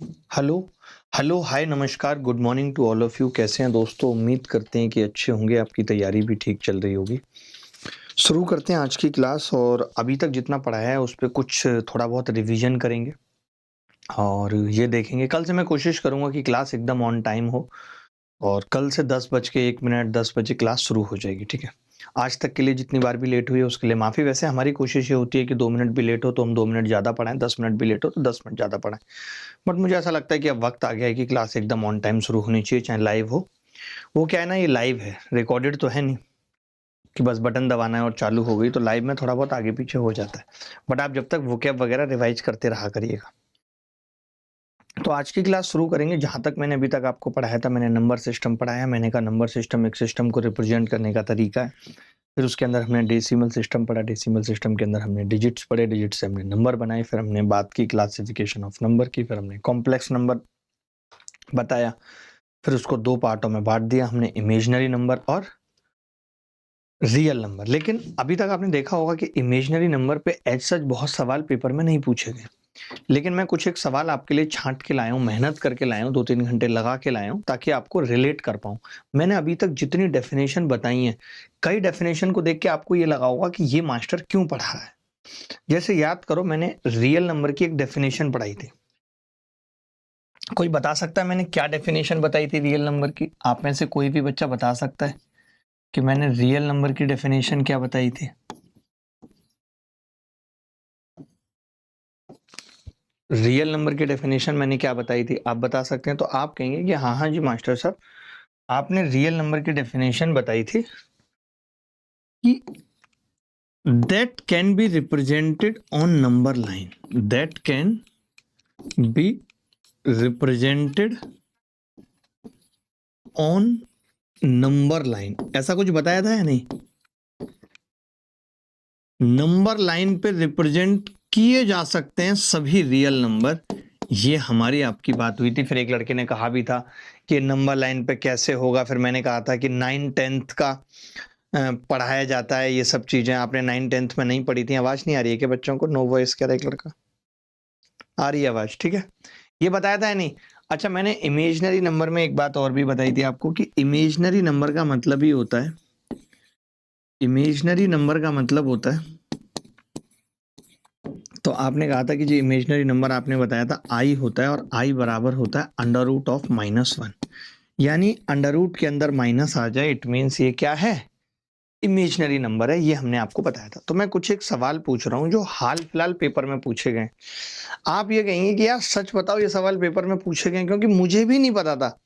Hello, hello, hi, नमस्कार, good morning to all of you. कैसे हैं दोस्तों? उम्मीद करते हैं कि अच्छे होंगे, आपकी तैयारी भी ठीक चल रही होगी। शुरू करते हैं आज की क्लास और अभी तक जितना पढ़ाया है उस पे कुछ थोड़ा बहुत रिवीजन करेंगे और ये देखेंगे। कल से मैं कोशिश करूँगा कि क्लास एकदम ऑन टाइम हो और कल से 10 बज के 1 मिनट 10 बजे क्लास शुरू हो जाएगी, ठीक है? आज तक के लिए जितनी बार भी लेट हुई है उसके लिए माफ़ी। वैसे हमारी कोशिश ये होती है कि 2 मिनट भी लेट हो तो हम 2 मिनट ज़्यादा पढ़ाएँ, 10 मिनट भी लेट हो तो 10 मिनट ज़्यादा पढ़ाएँ। बट मुझे ऐसा लगता है कि अब वक्त आ गया है कि क्लास एकदम ऑन टाइम शुरू होनी चाहिए, चाहे लाइव हो। वो क्या है ना, ये लाइव है, रिकॉर्डेड तो है नहीं कि बस बटन दबाना है और चालू हो गई। तो लाइव में थोड़ा बहुत आगे पीछे हो जाता है, बट आप जब तक वोकैब वगैरह रिवाइज करते रहा करिएगा। तो आज की क्लास शुरू करेंगे। जहां तक मैंने अभी तक आपको पढ़ाया था, मैंने नंबर सिस्टम पढ़ाया। मैंने कहा नंबर सिस्टम एक सिस्टम को रिप्रेजेंट करने का तरीका है। फिर उसके अंदर हमने डेसिमल सिस्टम पढ़ा। डेसिमल सिस्टम के अंदर हमने डिजिट्स पढ़े, डिजिट से हमने नंबर बनाए। फिर हमने बात की क्लासिफिकेशन ऑफ नंबर की। फिर हमने कॉम्प्लेक्स नंबर बताया। फिर उसको दो पार्टों में बांट दिया हमने, इमेजिनरी नंबर और रियल नंबर। लेकिन अभी तक आपने देखा होगा कि इमेजिनरी नंबर पे एज सच बहुत सवाल पेपर में नहीं पूछे गए। लेकिन मैं कुछ एक सवाल आपके लिए छांट के लाया हूँ, मेहनत करके लाया हूँ, 2-3 घंटे लगा के लाया हूँ ताकि आपको रिलेट कर पाऊँ। मैंने अभी तक जितनी डेफिनेशन बताई है, कई डेफिनेशन को देख के आपको ये लगा होगा कि ये मास्टर क्यों पढ़ा रहा है। जैसे याद करो, मैंने रियल नंबर की एक डेफिनेशन पढ़ाई थी। कोई बता सकता है मैंने क्या डेफिनेशन बताई थी रियल नंबर की? आप में से कोई भी बच्चा बता सकता है कि मैंने रियल नंबर की डेफिनेशन क्या बताई थी? रियल नंबर की डेफिनेशन मैंने क्या बताई थी, आप बता सकते हैं? तो आप कहेंगे कि हाँ हाँ जी मास्टर साहब, आपने रियल नंबर की डेफिनेशन बताई थी कि that can be represented on number line. That can be represented on number line. ऐसा कुछ बताया था या नहीं? नंबर लाइन पे रिप्रेजेंट किए जा सकते हैं सभी रियल नंबर। ये हमारी आपकी बात हुई थी। फिर एक लड़के ने कहा भी था कि नंबर लाइन पे कैसे होगा। फिर मैंने कहा था कि 9-10th का पढ़ाया जाता है। ये सब चीजें आपने 9-10th में नहीं पढ़ी थी। आवाज नहीं आ रही है क्या बच्चों को? नो वॉइस कह रहा है एक लड़का। आ रही है आवाज? ठीक है, ये बताया था या नहीं? अच्छा, मैंने इमेजिनरी नंबर में एक बात और भी बताई थी आपको कि इमेजिनरी नंबर का मतलब ही होता है, इमेजिनरी नंबर का मतलब होता है, तो आपने कहा था कि जो इमेजिनरी नंबर आपने बताया था आई होता है और आई बराबर होता है अंडर रूट ऑफ -1। यानी अंडर रूट के अंदर माइनस आ जाए, इट मीन्स ये क्या है? इमेजिनरी नंबर है। ये हमने आपको बताया था। तो मैं कुछ एक सवाल पूछ रहा हूँ जो हाल फिलहाल पेपर में पूछे गए। आप ये कहेंगे कि यार सच बताओ, ये सवाल पेपर में पूछे गए? क्योंकि मुझे भी नहीं पता था।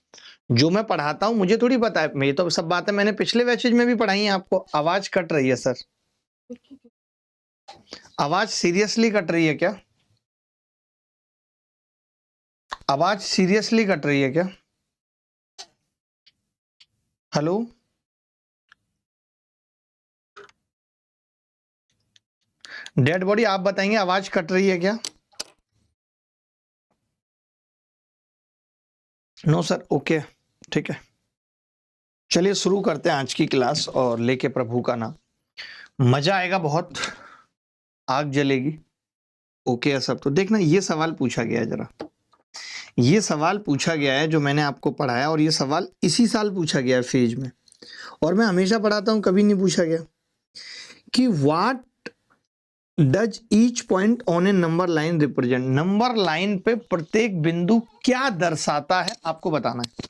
जो मैं पढ़ाता हूँ मुझे थोड़ी पता है। ये तो सब बातें मैंने पिछले बैचेज में भी पढ़ाई है आपको। आवाज कट रही है सर, आवाज सीरियसली कट रही है क्या? आवाज सीरियसली कट रही है क्या? हेलो, डेड बॉडी, आप बताएंगे आवाज कट रही है क्या? नो सर, ओके, ठीक है। चलिए शुरू करते हैं आज की क्लास और लेके प्रभु का नाम। मजा आएगा बहुत, आग जलेगी। ओके है सब? तो देखना, ये सवाल पूछा गया है। जरा ये सवाल पूछा गया है जो मैंने आपको पढ़ाया, और ये सवाल इसी साल पूछा गया है फेज में। और मैं हमेशा पढ़ाता हूं, कभी नहीं पूछा गया कि what does each point on A number line represent. Number line पे प्रत्येक बिंदु क्या दर्शाता है, आपको बताना है।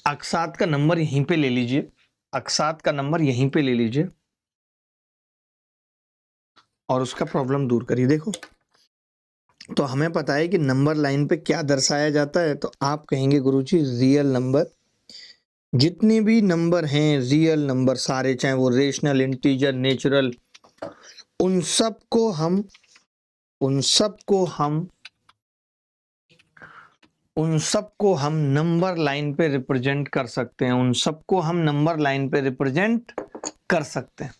अक्षात का नंबर यहीं पे ले लीजिए, अक्षात का नंबर यहीं पे ले लीजिए और उसका प्रॉब्लम दूर करिए। देखो, तो हमें पता है कि नंबर लाइन पे क्या दर्शाया जाता है। तो आप कहेंगे गुरुजी रियल नंबर, जितने भी नंबर हैं रियल नंबर सारे, चाहे वो रेशनल, इंटीजर, नेचुरल, उन सब को हम उन सब को हम उन सबको हम नंबर लाइन पे रिप्रेजेंट कर सकते हैं। उन सबको हम नंबर लाइन पे रिप्रेजेंट कर सकते हैं।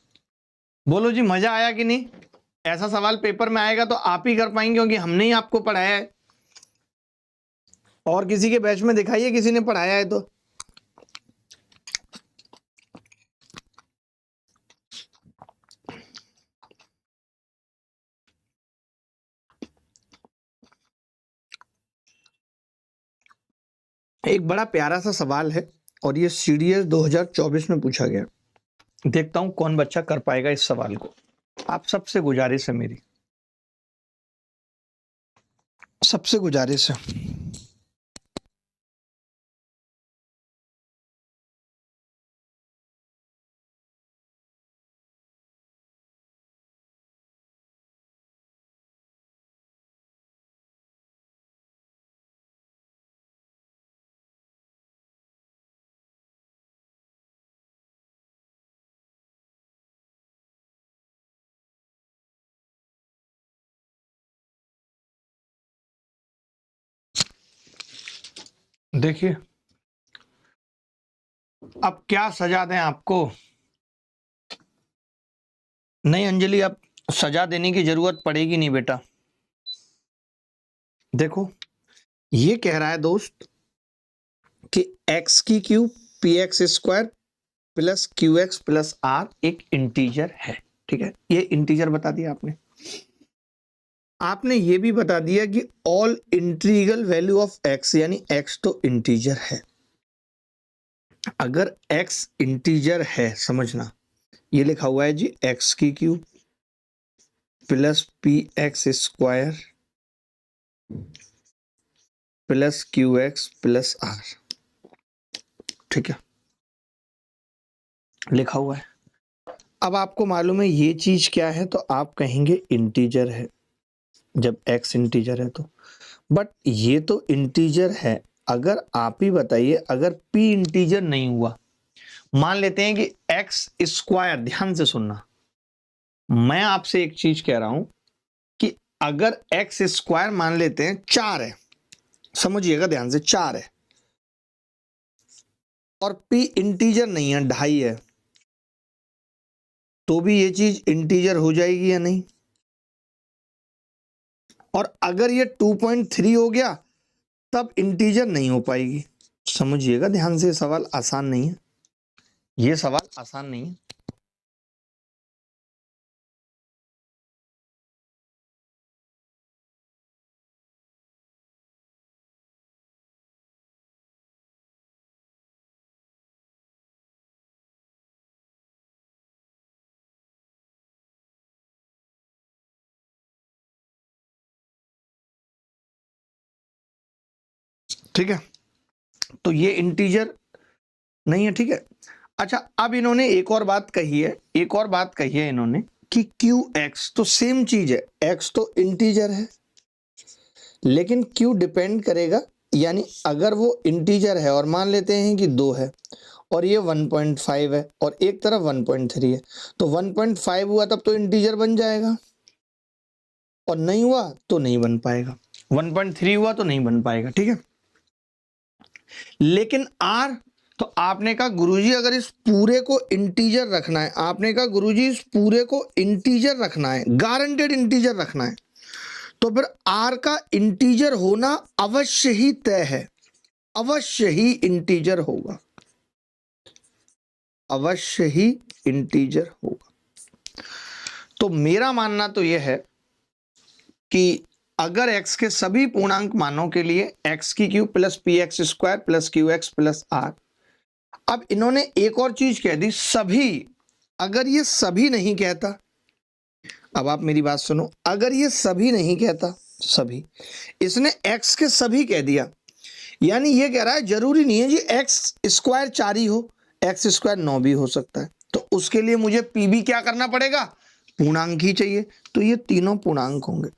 बोलो जी, मजा आया कि नहीं? ऐसा सवाल पेपर में आएगा तो आप ही कर पाएंगे क्योंकि हमने ही आपको पढ़ाया है। और किसी के बैच में दिखाइए, किसी ने पढ़ाया है तो। एक बड़ा प्यारा सा सवाल है और ये सीडीएस 2024 में पूछा गया। देखता हूं कौन बच्चा कर पाएगा इस सवाल को। आप सबसे गुजारिश है मेरी, सबसे गुजारिश है। देखिए, अब क्या सजा दें आपको? नहीं अंजलि, अब सजा देने की जरूरत पड़ेगी नहीं बेटा। देखो, ये कह रहा है दोस्त कि एक्स की cube p x square plus q x plus r एक इंटीजर है। ठीक है, ये इंटीजर बता दिया आपने। आपने ये भी बता दिया कि all integral value of x, यानी एक्स तो इंटीजर है। अगर एक्स इंटीजर है, समझना, ये लिखा हुआ है जी एक्स की cube plus p x square plus q x plus r. ठीक है, लिखा हुआ है। अब आपको मालूम है ये चीज क्या है, तो आप कहेंगे इंटीजर है जब एक्स इंटीजर है तो। बट ये तो इंटीजर है। अगर आप ही बताइए, अगर पी इंटीजर नहीं हुआ, मान लेते हैं कि एक्स स्क्वायर, ध्यान से सुनना, मैं आपसे एक चीज कह रहा हूं कि अगर एक्स स्क्वायर मान लेते हैं 4 है, समझिएगा ध्यान से, 4 है और पी इंटीजर नहीं है, 2.5 है, तो भी ये चीज इंटीजर हो जाएगी या नहीं? और अगर ये 2.3 हो गया तब इंटीजर नहीं हो पाएगी। समझिएगा ध्यान से, सवाल आसान नहीं है, ये सवाल आसान नहीं है। ठीक है, तो ये इंटीजर नहीं है। ठीक है, अच्छा, अब इन्होंने एक और बात कही है, एक और बात कही है इन्होंने कि क्यू एक्स, तो सेम चीज है, एक्स तो इंटीजर है लेकिन क्यू डिपेंड करेगा, यानी अगर वो इंटीजर है और मान लेते हैं कि 2 है और ये 1.5 है और एक तरफ 1.3 है, तो 1.5 हुआ तब तो इंटीजर बन जाएगा और नहीं हुआ तो नहीं बन पाएगा, 1.3 हुआ तो नहीं बन पाएगा। ठीक है, लेकिन आर, तो आपने कहा गुरुजी अगर इस पूरे को इंटीजर रखना है, आपने कहा गुरुजी इस पूरे को इंटीजर रखना है, गारंटेड इंटीजर रखना है, तो फिर आर का इंटीजर होना अवश्य ही तय है, अवश्य ही इंटीजर होगा, अवश्य ही इंटीजर होगा। तो मेरा मानना तो यह है कि अगर x के सभी पूर्णांक मानों के लिए x की cube plus p x square plus q x plus r, अब इन्होंने एक और चीज कह दी, सभी। अगर ये सभी नहीं कहता, अब आप मेरी बात सुनो, अगर ये सभी नहीं कहता, सभी, इसने x के सभी कह दिया, यानी ये कह रहा है जरूरी नहीं है जी एक्स स्क्वायर 4 ही हो, एक्स स्क्वायर 9 भी हो सकता है, तो उसके लिए मुझे पी भी क्या करना पड़ेगा, पूर्णांक ही चाहिए, तो ये तीनों पूर्णांक होंगे।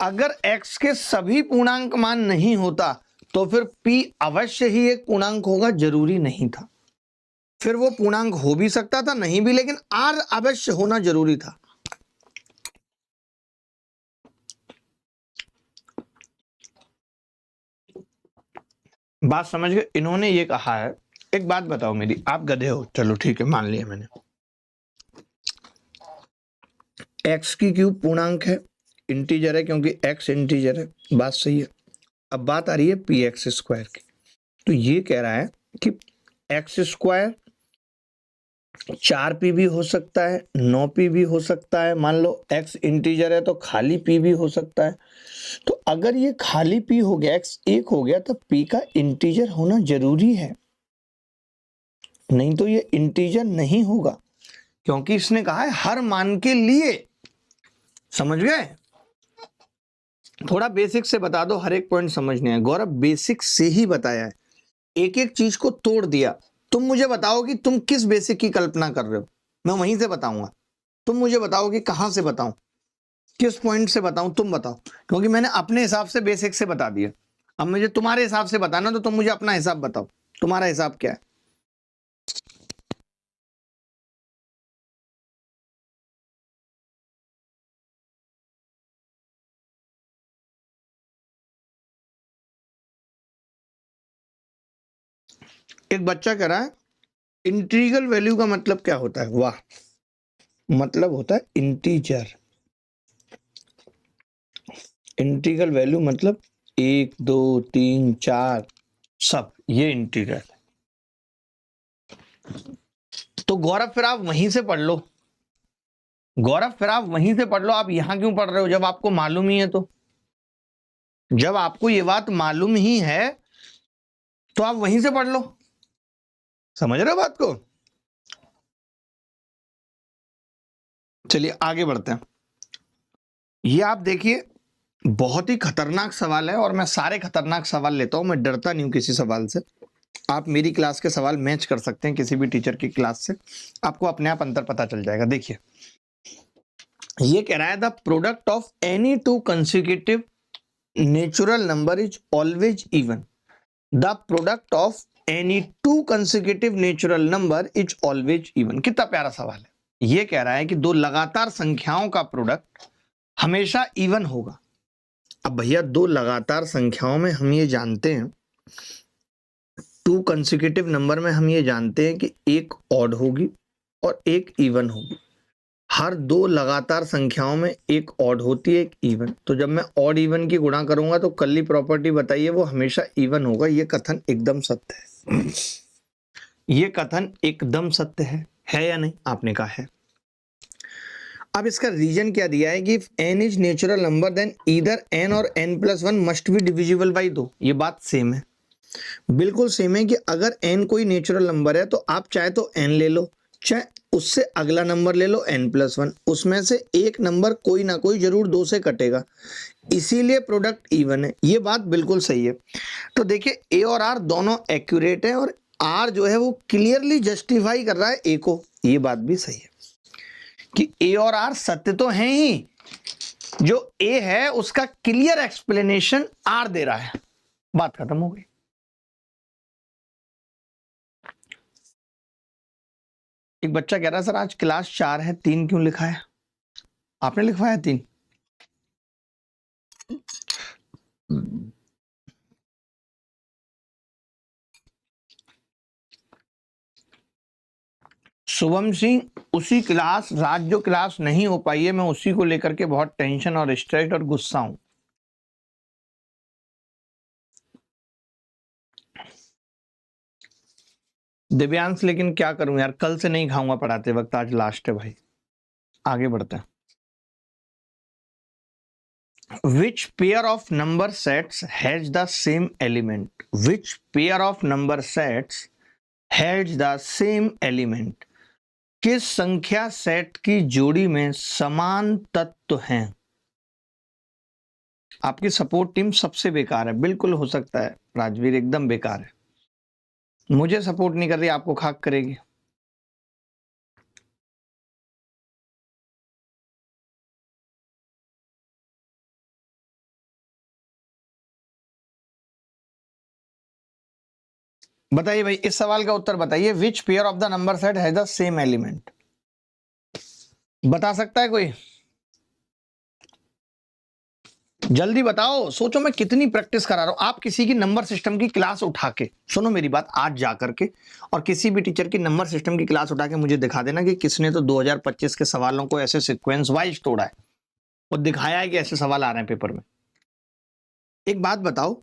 अगर x के सभी पूर्णांक मान नहीं होता तो फिर p अवश्य ही एक पूर्णांक होगा, जरूरी नहीं था, फिर वो पूर्णांक हो भी सकता था, नहीं भी, लेकिन r अवश्य होना जरूरी था। बात समझ गए? इन्होंने ये कहा है, एक बात बताओ मेरी, आप गधे हो, चलो ठीक है मान लिया मैंने, x की क्यूब पूर्णांक है, इंटीजर है क्योंकि x इंटीजर है, बात सही है। अब बात आ रही है पी एक्स स्क्वायर की। तो ये कह रहा है कि एक्स स्क्वायर 4p भी हो सकता है, 9p भी हो सकता है। मान लो x इंटीजर है तो खाली p भी हो सकता है। तो अगर ये खाली p हो गया, x 1 हो गया, तो p का इंटीजर होना जरूरी है, नहीं तो ये इंटीजर नहीं होगा, क्योंकि इसने कहा है हर मान के लिए। समझ गए? थोड़ा बेसिक से बता दो, हर एक पॉइंट समझने है। गौरव बेसिक से ही बताया है, एक एक चीज को तोड़ दिया। तुम मुझे बताओ कि तुम किस बेसिक की कल्पना कर रहे हो, मैं वहीं से बताऊंगा। तुम मुझे बताओ कि कहां से बताऊं, किस पॉइंट से बताऊं, तुम बताओ, क्योंकि मैंने अपने हिसाब से बेसिक से बता दिया। अब मुझे तुम्हारे हिसाब से बताना, तो तुम मुझे अपना हिसाब बताओ, तुम्हारा हिसाब क्या है। एक बच्चा कह रहा है इंटीग्रल वैल्यू का मतलब क्या होता है। वाह, मतलब होता है इंटीजर। इंटीग्रल वैल्यू मतलब 1 2 3 4 सब, ये इंटीग्रल। तो गौरव फिर आप वहीं से पढ़ लो, गौरव फिर आप वहीं से पढ़ लो। आप यहां क्यों पढ़ रहे हो जब आपको मालूम ही है? तो जब आपको ये बात मालूम ही है तो आप वहीं से पढ़ लो। समझ रहे हो बात को? चलिए आगे बढ़ते हैं। ये आप देखिए, बहुत ही खतरनाक सवाल है, और मैं सारे खतरनाक सवाल लेता हूं, मैं डरता नहीं हूं किसी सवाल से। आप मेरी क्लास के सवाल मैच कर सकते हैं किसी भी टीचर की क्लास से, आपको अपने आप अंतर पता चल जाएगा। देखिए, ये कह रहा है the product of any two consecutive natural number is always even. The product of any two consecutive natural number is always even. कितना प्यारा सवाल है। ये कह रहा है कि दो लगातार संख्याओं का प्रोडक्ट हमेशा इवन होगा। अब भैया, दो लगातार संख्याओं में हम ये जानते हैं, टू कंसेक्यूटिव नंबर में हम ये जानते हैं कि एक ऑड होगी और एक इवन होगी। हर दो लगातार संख्याओं में एक ऑड होती है, एक इवन। तो जब मैं ऑड इवन की गुणा करूंगा तो कल्ली प्रॉपर्टी बताइए, वो हमेशा इवन होगा। ये कथन एकदम सत्य है। ये कथन एकदम सत्य है या नहीं? आपने कहा है। अब इसका रीजन क्या दिया है कि if n is natural number then either n और n+1 must be divisible by 2। ये बात सेम है, बिल्कुल सेम है कि अगर n कोई नेचुरल नंबर है तो आप चाहे तो n ले लो, चाहे उससे अगला नंबर ले लो n+1, उसमें से एक नंबर कोई ना कोई जरूर 2 से कटेगा, इसीलिए प्रोडक्ट इवन है। ये बात बिल्कुल सही है। तो देखिए, a और r दोनों एक्यूरेट है, और r जो है वो क्लियरली जस्टिफाई कर रहा है a को। ये बात भी सही है कि a और r सत्य तो हैं ही, जो a है उसका क्लियर एक्सप्लेनेशन r दे रहा है। बात खत्म हो गई। एक बच्चा कह रहा है सर आज क्लास 4 है, 3 क्यों लिखा है? आपने लिखवाया 3? शुभम सिंह, उसी क्लास, रात जो क्लास नहीं हो पाई है, मैं उसी को लेकर के बहुत टेंशन और स्ट्रेस और गुस्सा हूं। दिव्यांश, लेकिन क्या करूं यार, कल से नहीं खाऊंगा पढ़ाते वक्त, आज लास्ट है भाई। आगे बढ़ते हैं। Which pair of number sets has the same element? Which pair of number sets has the same element? किस संख्या सेट की जोड़ी में समान तत्व हैं? आपकी सपोर्ट टीम सबसे बेकार है। बिल्कुल हो सकता है राजवीर, एकदम बेकार है। मुझे सपोर्ट नहीं कर रही, आपको खाक करेगी। बताइए भाई, इस सवाल का उत्तर बताइए। Which pair of the number set has the same element? बता सकता है कोई? जल्दी बताओ, सोचो मैं कितनी प्रैक्टिस करा रहा हूं। आप किसी की नंबर सिस्टम की क्लास उठा के, सुनो मेरी बात, आज जा करके और किसी भी टीचर की नंबर सिस्टम की क्लास उठा के मुझे दिखा देना कि किसने तो 2025 के सवालों को ऐसे सीक्वेंस वाइज तोड़ा है और दिखाया है कि ऐसे सवाल आ रहे हैं पेपर में। एक बात बताओ,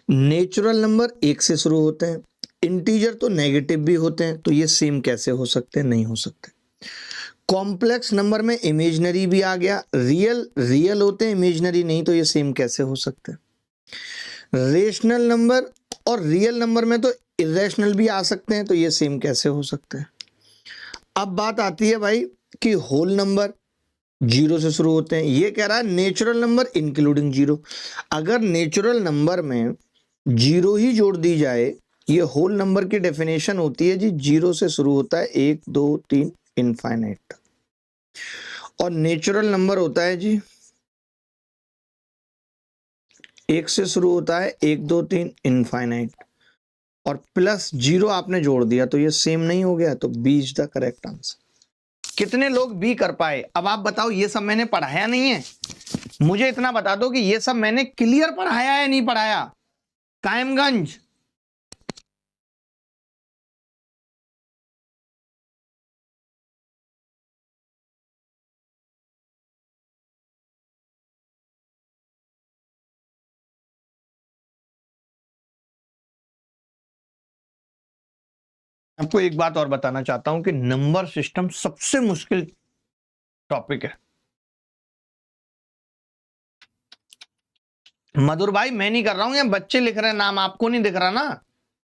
नेचुरल नंबर 1 से शुरू होते हैं, इंटीजर तो नेगेटिव भी होते हैं, तो ये सेम कैसे हो सकते हैं? नहीं हो सकते। कॉम्प्लेक्स नंबर में इमेजिनरी भी आ गया, रियल रियल होते हैं, इमेजिनरी नहीं, तो ये सेम कैसे हो सकते हैं? रेशनल नंबर और रियल नंबर में तो इरेशनल भी आ सकते हैं, तो ये सेम कैसे हो सकते हैं? अब बात आती है भाई कि होल नंबर 0 से शुरू होते हैं, ये कह रहा है नेचुरल नंबर इंक्लूडिंग 0। अगर नेचुरल नंबर में 0 ही जोड़ दी जाए, ये होल नंबर की डेफिनेशन होती है जी, 0 से शुरू होता है 1 2 3 इनफाइनाइट, और नेचुरल नंबर होता है जी 1 से शुरू होता है 1 2 3 इनफाइनाइट, और प्लस 0 आपने जोड़ दिया, तो ये सेम नहीं हो गया, तो B is the correct answer. कितने लोग बी कर पाए? अब आप बताओ, ये सब मैंने पढ़ाया नहीं है, मुझे इतना बता दो कि ये सब मैंने क्लियर पढ़ाया है नहीं पढ़ाया? कायमगंज आपको एक बात और बताना चाहता हूं कि नंबर सिस्टम सबसे मुश्किल टॉपिक है। मधुर भाई, मैं नहीं कर रहा हूं, ये बच्चे लिख रहे हैं नाम, आपको नहीं दिख रहा ना?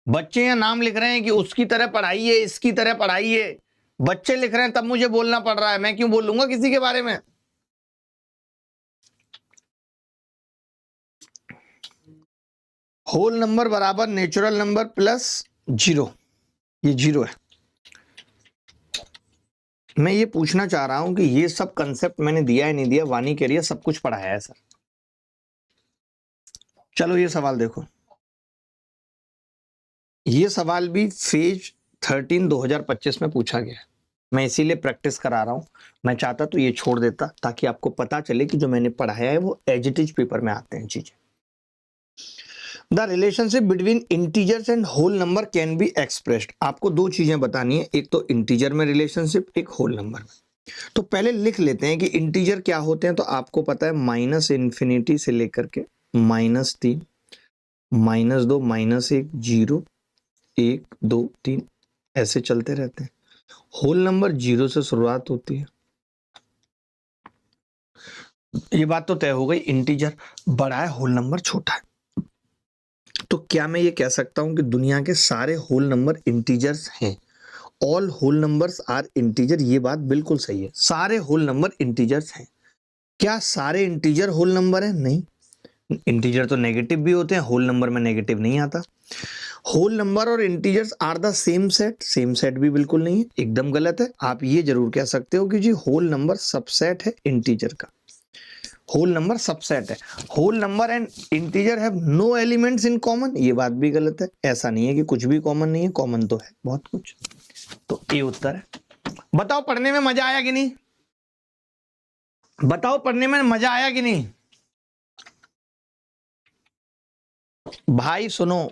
बच्चे यहाँ नाम लिख रहे हैं कि उसकी तरह पढ़ाइए, इसकी तरह पढ़ाइए, बच्चे लिख रहे हैं, तब मुझे बोलना पड़ रहा है। मैं क्यों बोलूंगा किसी के बारे में? होल नंबर बराबर नेचुरल नंबर प्लस 0, ये 0 है। मैं ये पूछना चाह रहा हूं कि ये सब कंसेप्ट मैंने दिया है नहीं दिया? वानी कह रही है सब कुछ पढ़ाया है सर। चलो ये सवाल देखो, ये सवाल भी फेज 13 2025 में पूछा गया है। मैं इसीलिए प्रैक्टिस करा रहा हूं, मैं चाहता तो ये छोड़ देता ताकि आपको पता चले कि जो मैंने पढ़ाया है वो एज इट इज पेपर में आते हैं चीजें। The relationship between integers and whole number can be expressed. आपको दो चीजें बतानी है, एक तो इंटीजर में रिलेशनशिप, एक होल नंबर में। तो पहले लिख लेते हैं कि इंटीजर क्या होते हैं। तो आपको पता है माइनस इन्फिनिटी से लेकर के -3 -2 -1 0 1 2 3 ऐसे चलते रहते हैं। होल नंबर 0 से शुरुआत होती है। ये बात तो तय हो गई, इंटीजर बड़ा है, होल नंबर छोटा है। तो क्या मैं ये कह सकता हूं कि दुनिया के सारे होल नंबर इंटीजर्स हैं? All whole numbers are integer. ये बात बिल्कुल सही है, सारे होल नंबर इंटीजर्स हैं। क्या सारे इंटीजर होल नंबर है? नहीं, इंटीजर तो नेगेटिव भी होते हैं, होल नंबर में नेगेटिव नहीं आता। होल नंबर और integers are the same set, same set भी बिल्कुल नहीं है, एकदम गलत है। आप ये जरूर कह सकते हो कि जी होल नंबर सबसेट है इंटीजर का, होल नंबर सबसेट है। Whole number and integer have no elements in common, ये बात भी गलत है। ऐसा नहीं है कि कुछ भी कॉमन नहीं है, कॉमन तो है बहुत कुछ। तो ये उत्तर है। बताओ पढ़ने में मजा आया कि नहीं? बताओ पढ़ने में मजा आया कि नहीं? भाई सुनो,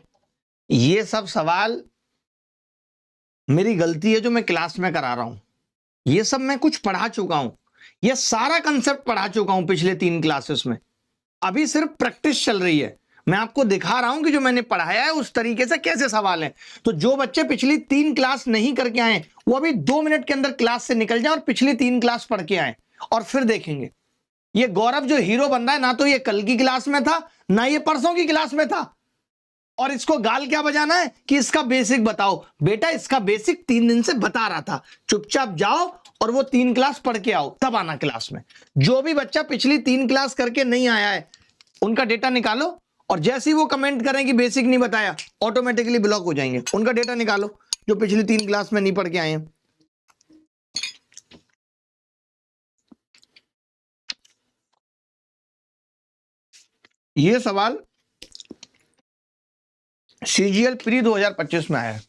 ये सब सवाल मेरी गलती है जो मैं क्लास में करा रहा हूं। ये सब मैं कुछ पढ़ा चुका हूं, ये सारा कंसेप्ट पढ़ा चुका हूं पिछले 3 क्लासेस में। अभी सिर्फ प्रैक्टिस चल रही है, मैं आपको दिखा रहा हूं कि जो मैंने पढ़ाया है उस तरीके से कैसे सवाल है। तो जो बच्चे पिछली 3 क्लास नहीं करके आए, वो अभी 2 मिनट के अंदर क्लास से निकल जाए और पिछली 3 क्लास पढ़ के आए, और फिर देखेंगे। ये गौरव जो हीरो बंदा है, ना तो ये कल की क्लास में था, ना ये परसों की क्लास में था, और इसको गाल क्या बजाना है कि इसका बेसिक बताओ। बेटा इसका बेसिक 3 दिन से बता रहा था, चुपचाप जाओ और वो 3 क्लास पढ़ के आओ, तब आना क्लास में। जो भी बच्चा पिछली 3 क्लास करके नहीं आया है, उनका डेटा निकालो, और जैसे ही वो कमेंट करें कि बेसिक नहीं बताया, ऑटोमेटिकली ब्लॉक हो जाएंगे। उनका डेटा निकालो जो पिछली 3 क्लास में नहीं पढ़ के आए हैं। ये सवाल सीजीएल प्री 2025 में आया है।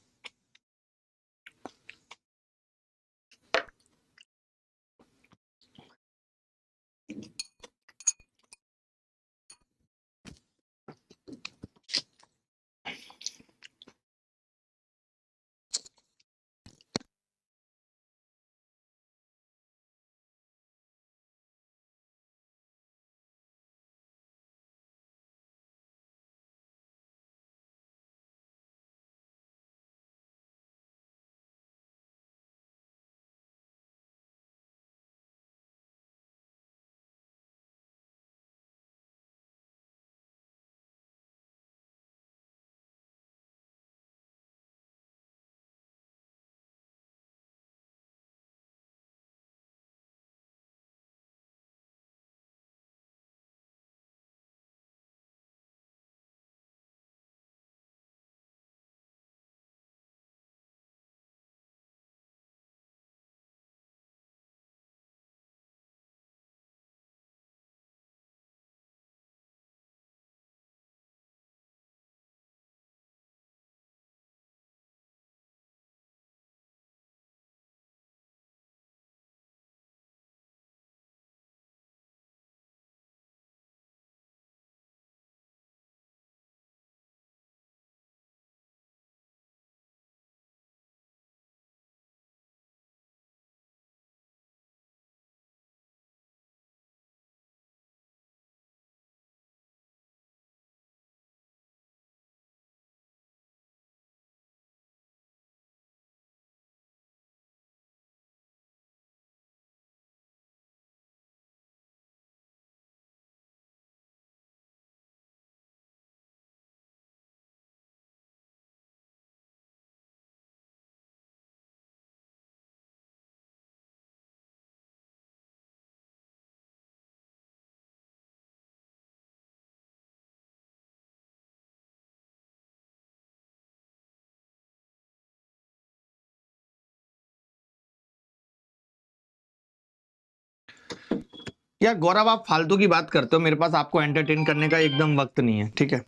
यार गौरव, आप फालतू की बात करते हो, मेरे पास आपको एंटरटेन करने का एकदम वक्त नहीं है, ठीक है,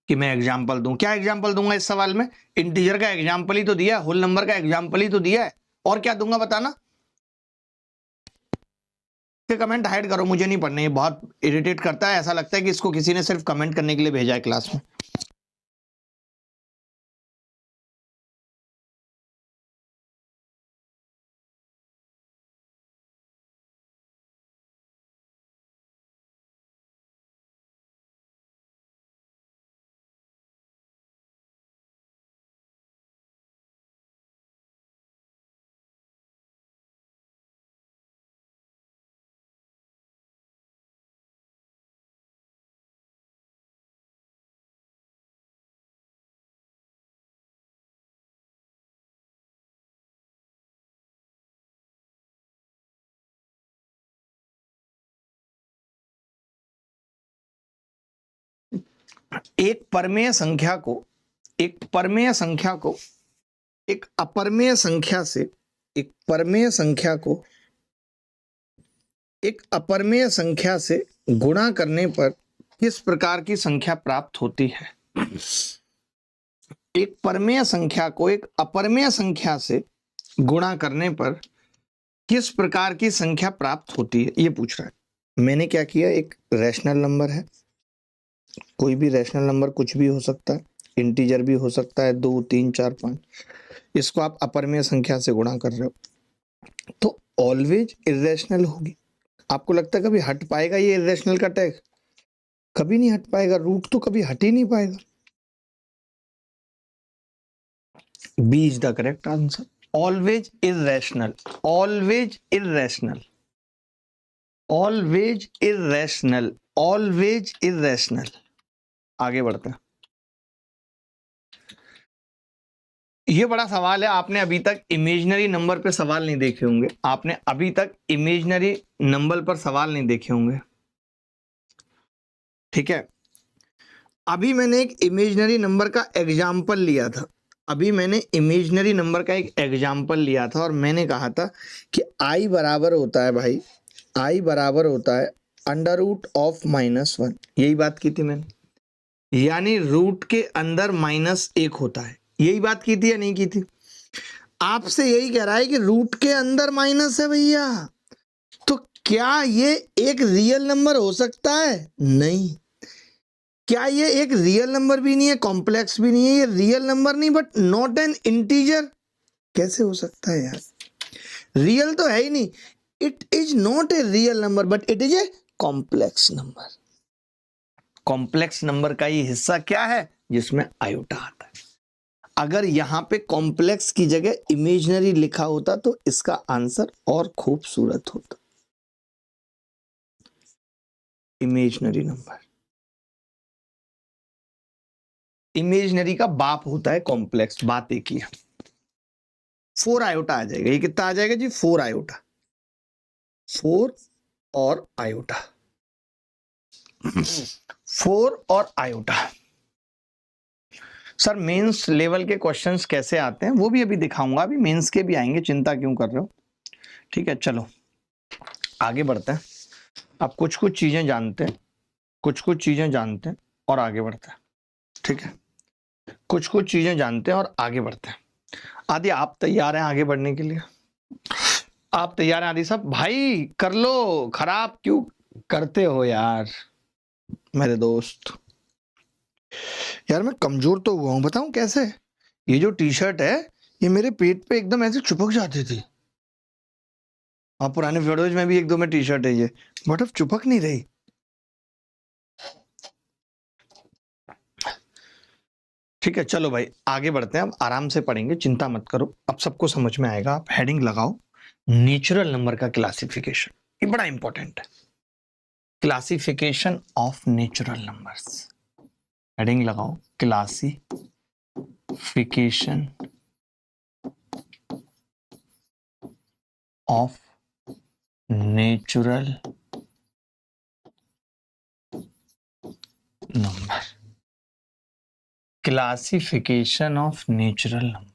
कि मैं एग्जाम्पल दूं। क्या एग्जाम्पल दूंगा इस सवाल में? इंटीजर का एग्जाम्पल ही तो दिया है, होल नंबर का एग्जाम्पल ही तो दिया है, और क्या दूंगा बताना? के कमेंट हाइड करो, मुझे नहीं पढ़ने, ये बहुत इरिटेट करता है, ऐसा लगता है कि इसको किसी ने सिर्फ कमेंट करने के लिए भेजा है क्लास में। एक परमेय संख्या को एक परमेय संख्या को एक अपरमेय संख्या से एक परमेय संख्या को एक अपरमेय संख्या से गुणा करने पर किस प्रकार की संख्या प्राप्त होती है? एक परमेय संख्या को एक अपरमेय संख्या से गुणा करने पर किस प्रकार की संख्या प्राप्त होती है, ये पूछ रहा है। मैंने क्या किया, एक रैशनल नंबर है, कोई भी रैशनल नंबर कुछ भी हो सकता है, इंटीजर भी हो सकता है, 2 3 4 5, इसको आप अपरमेय संख्या से गुणा कर रहे हो तो ऑलवेज इरेशनल होगी। आपको लगता है कभी हट पाएगा ये इरेशनल का टैग? कभी नहीं हट पाएगा, रूट तो कभी हट ही नहीं पाएगा। B is the correct answer. Always irrational, always irrational, always irrational, always irrational. आगे बढ़ते हैं। ये बड़ा सवाल है, आपने अभी तक इमेजिनरी नंबर पे सवाल नहीं देखे होंगे, आपने अभी तक इमेजिनरी नंबर पर सवाल नहीं देखे होंगे, ठीक है। अभी मैंने एक इमेजिनरी नंबर का एग्जाम्पल लिया था, अभी मैंने इमेजिनरी नंबर का एक एग्जाम्पल लिया था और मैंने कहा था कि आई बराबर होता है भाई, आई बराबर होता है अंडर रूट ऑफ -1, यही बात की थी मैंने, यानी रूट के अंदर -1 होता है, यही बात की थी या नहीं की थी? आपसे यही कह रहा है कि रूट के अंदर माइनस है भैया, तो क्या ये एक रियल नंबर हो सकता है? नहीं। क्या ये एक रियल नंबर भी नहीं है, कॉम्प्लेक्स भी नहीं है, ये रियल नंबर नहीं बट नॉट एन इंटीजर? कैसे हो सकता है यार? रियल तो है ही नहीं, it is not a real number but it is a complex number. Complex number का ये हिस्सा क्या है जिसमें आयोटा आता है। अगर यहां पे कॉम्प्लेक्स की जगह इमेजिनरी लिखा होता तो इसका आंसर और खूबसूरत होता। इमेजिनरी नंबर, इमेजिनरी का बाप होता है कॉम्प्लेक्स, बात एक ही है। 4 आयोटा आ जाएगा, ये कितना आ जाएगा जी? 4 आयोटा, 4 और आयोटा, 4 और आयोटा। सर मेंस लेवल के क्वेश्चंस कैसे आते हैं वो भी अभी दिखाऊंगा, अभी मेंस के भी आएंगे, चिंता क्यों कर रहे हो, ठीक है। चलो आगे बढ़ते हैं। अब कुछ कुछ चीजें जानते हैं, कुछ कुछ चीजें जानते हैं और आगे बढ़ते हैं, ठीक है। कुछ कुछ चीजें जानते हैं और आगे बढ़ते हैं। आदि आप तैयार हैं आगे बढ़ने के लिए? आप तैयार हैं आदि साहब? भाई कर लो, खराब क्यों करते हो यार मेरे दोस्त। यार मैं कमजोर तो हुआ हूं, बताऊं कैसे? ये जो टी शर्ट है ये मेरे पेट पे एकदम ऐसे चिपक जाती थी, और पुराने वीडियोज में भी एक दो में टी शर्ट है ये, बट अब चिपक नहीं रही। ठीक है चलो भाई आगे बढ़ते हैं, अब आराम से पढ़ेंगे, चिंता मत करो, अब सबको समझ में आएगा। आप हेडिंग लगाओ नेचुरल नंबर का क्लासिफिकेशन, ये बड़ा इंपॉर्टेंट है। Classification of natural numbers, heading लगाओ classification of natural number, classification of natural number.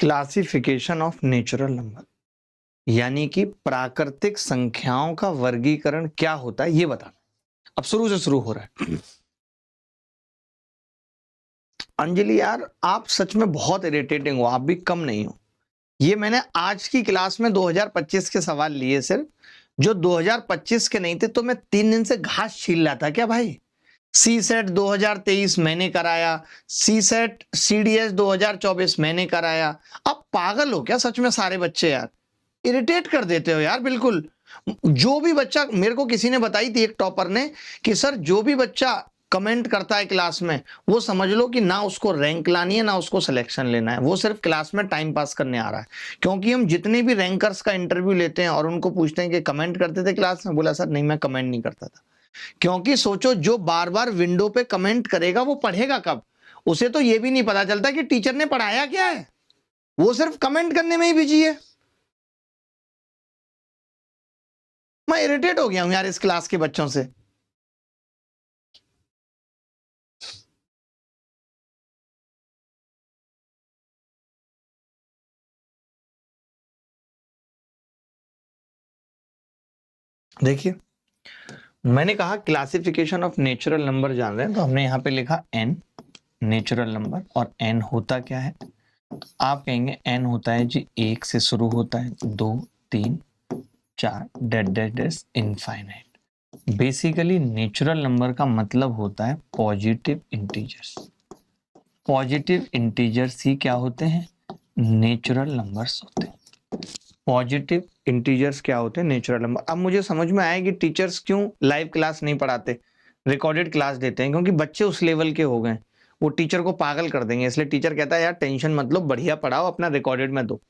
Classification of natural number, यानी कि प्राकृतिक संख्याओं का वर्गीकरण क्या होता है ये बताना। अब शुरू से शुरू हो रहा है। अंजलि यार आप सच में बहुत इरिटेटिंग हो, आप भी कम नहीं हो। ये मैंने आज की क्लास में 2025 के सवाल लिए सिर्फ, जो 2025 के नहीं थे तो मैं 3 दिन से घास छील रहा था क्या भाई। सी सेट 2023 मैंने कराया, सी सेट CDS 2024 मैंने कराया। अब पागल हो क्या सच में सारे बच्चे यार, इरिटेट कर देते हो यार बिल्कुल। जो भी बच्चा, मेरे को किसी ने बताई थी एक टॉपर ने कि सर जो भी बच्चा कमेंट करता है क्लास में, वो समझ लो कि ना उसको रैंक लानी है ना उसको सिलेक्शन लेना है, वो सिर्फ क्लास में टाइम पास करने आ रहा है। क्योंकि हम जितने भी रैंकर्स का इंटरव्यू लेते हैं और उनको पूछते हैं कि कमेंट करते थे क्लास में, बोला सर नहीं मैं कमेंट नहीं करता था। क्योंकि सोचो जो बार बार विंडो पे कमेंट करेगा वो पढ़ेगा कब, उसे तो ये भी नहीं पता चलता कि टीचर ने पढ़ाया क्या है, वो सिर्फ कमेंट करने में ही बिजी है। मैं इरिटेट हो गया हूं यार इस क्लास के बच्चों से। देखिए मैंने कहा क्लासिफिकेशन ऑफ नेचुरल नंबर जान रहे हैं, तो हमने यहां पे लिखा n नेचुरल नंबर। और n होता क्या है, आप कहेंगे n होता है जी 1 से शुरू होता है, 2 3 4 dot dot dot infinite. Basically natural number का मतलब होता है पॉजिटिव इंटीजर्स। पॉजिटिव इंटीजर्स ही क्या होते हैं, नेचुरल नंबर्स होते हैं। पॉजिटिव इंटीजर्स क्या होते हैं, नेचुरल नंबर। अब मुझे समझ में आया कि टीचर्स क्यों लाइव क्लास नहीं पढ़ाते, रिकॉर्डेड क्लास देते हैं, क्योंकि बच्चे उस लेवल के हो गए, वो टीचर को पागल कर देंगे। इसलिए टीचर कहता है यार टेंशन मत लो, बढ़िया पढ़ाओ, अपना रिकॉर्डेड में दो।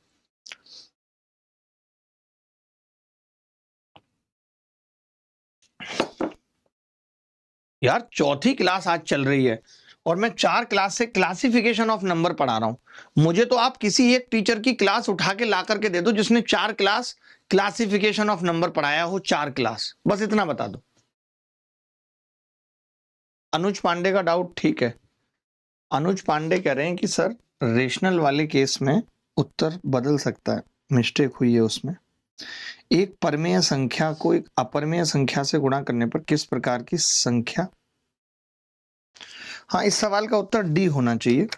यार चौथी क्लास आज चल रही है और मैं 4 क्लास से क्लासिफिकेशन ऑफ नंबर पढ़ा रहा हूं। मुझे तो आप किसी एक टीचर की क्लास उठा के ला करके दे दो जिसने 4 क्लास क्लासिफिकेशन ऑफ नंबर पढ़ाया हो, 4 क्लास, बस इतना बता दो। अनुज पांडे का डाउट ठीक है। अनुज पांडे कह रहे हैं कि सर रेशनल वाले केस में उत्तर बदल सकता है, मिस्टेक हुई है उसमें। एक परमेय संख्या को एक अपरमेय संख्या से गुणा करने पर किस प्रकार की संख्या। हाँ इस सवाल का उत्तर डी होना चाहिए,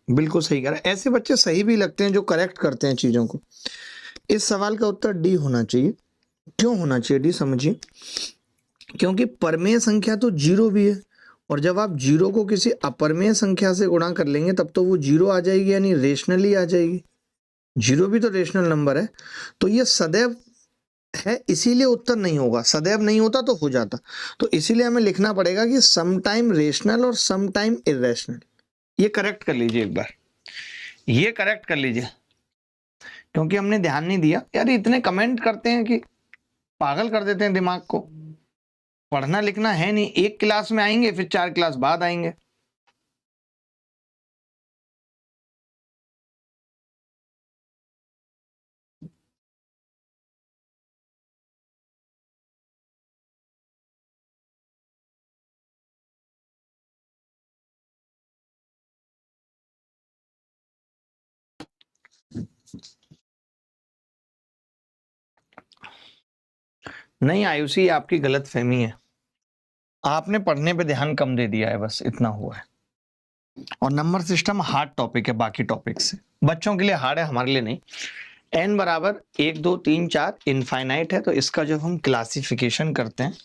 बिल्कुल सही कह रहे हैं। ऐसे बच्चे सही भी लगते हैं जो करेक्ट करते हैं चीजों को। इस सवाल का उत्तर डी होना चाहिए। क्यों होना चाहिए डी, समझिए। क्योंकि परमेय संख्या तो 0 भी है, और जब आप 0 को किसी अपरमेय संख्या से गुणा कर लेंगे तब तो वो 0 आ जाएगी, यानी रेशनली आ जाएगी। 0 भी तो रेशनल नंबर है, तो ये सदैव है, इसीलिए उत्तर नहीं होगा। सदैव नहीं होता तो हो जाता, तो इसीलिए हमें लिखना पड़ेगा कि सम टाइम रेशनल और सम टाइम इरेशनल। ये करेक्ट कर लीजिए एक बार, ये करेक्ट कर लीजिए, क्योंकि हमने ध्यान नहीं दिया। यार इतने कमेंट करते हैं कि पागल कर देते हैं दिमाग को। पढ़ना लिखना है नहीं, एक क्लास में आएंगे फिर 4 क्लास बाद आएंगे। नहीं आयुषी, आपकी गलत फहमी है, आपने पढ़ने पे ध्यान कम दे दिया है, बस इतना हुआ है। और नंबर सिस्टम हार्ड टॉपिक है बाकी टॉपिक से, बच्चों के लिए हार्ड है, हमारे लिए नहीं। n बराबर 1 2 3 4 इनफाइनाइट है, तो इसका जब हम क्लासिफिकेशन करते हैं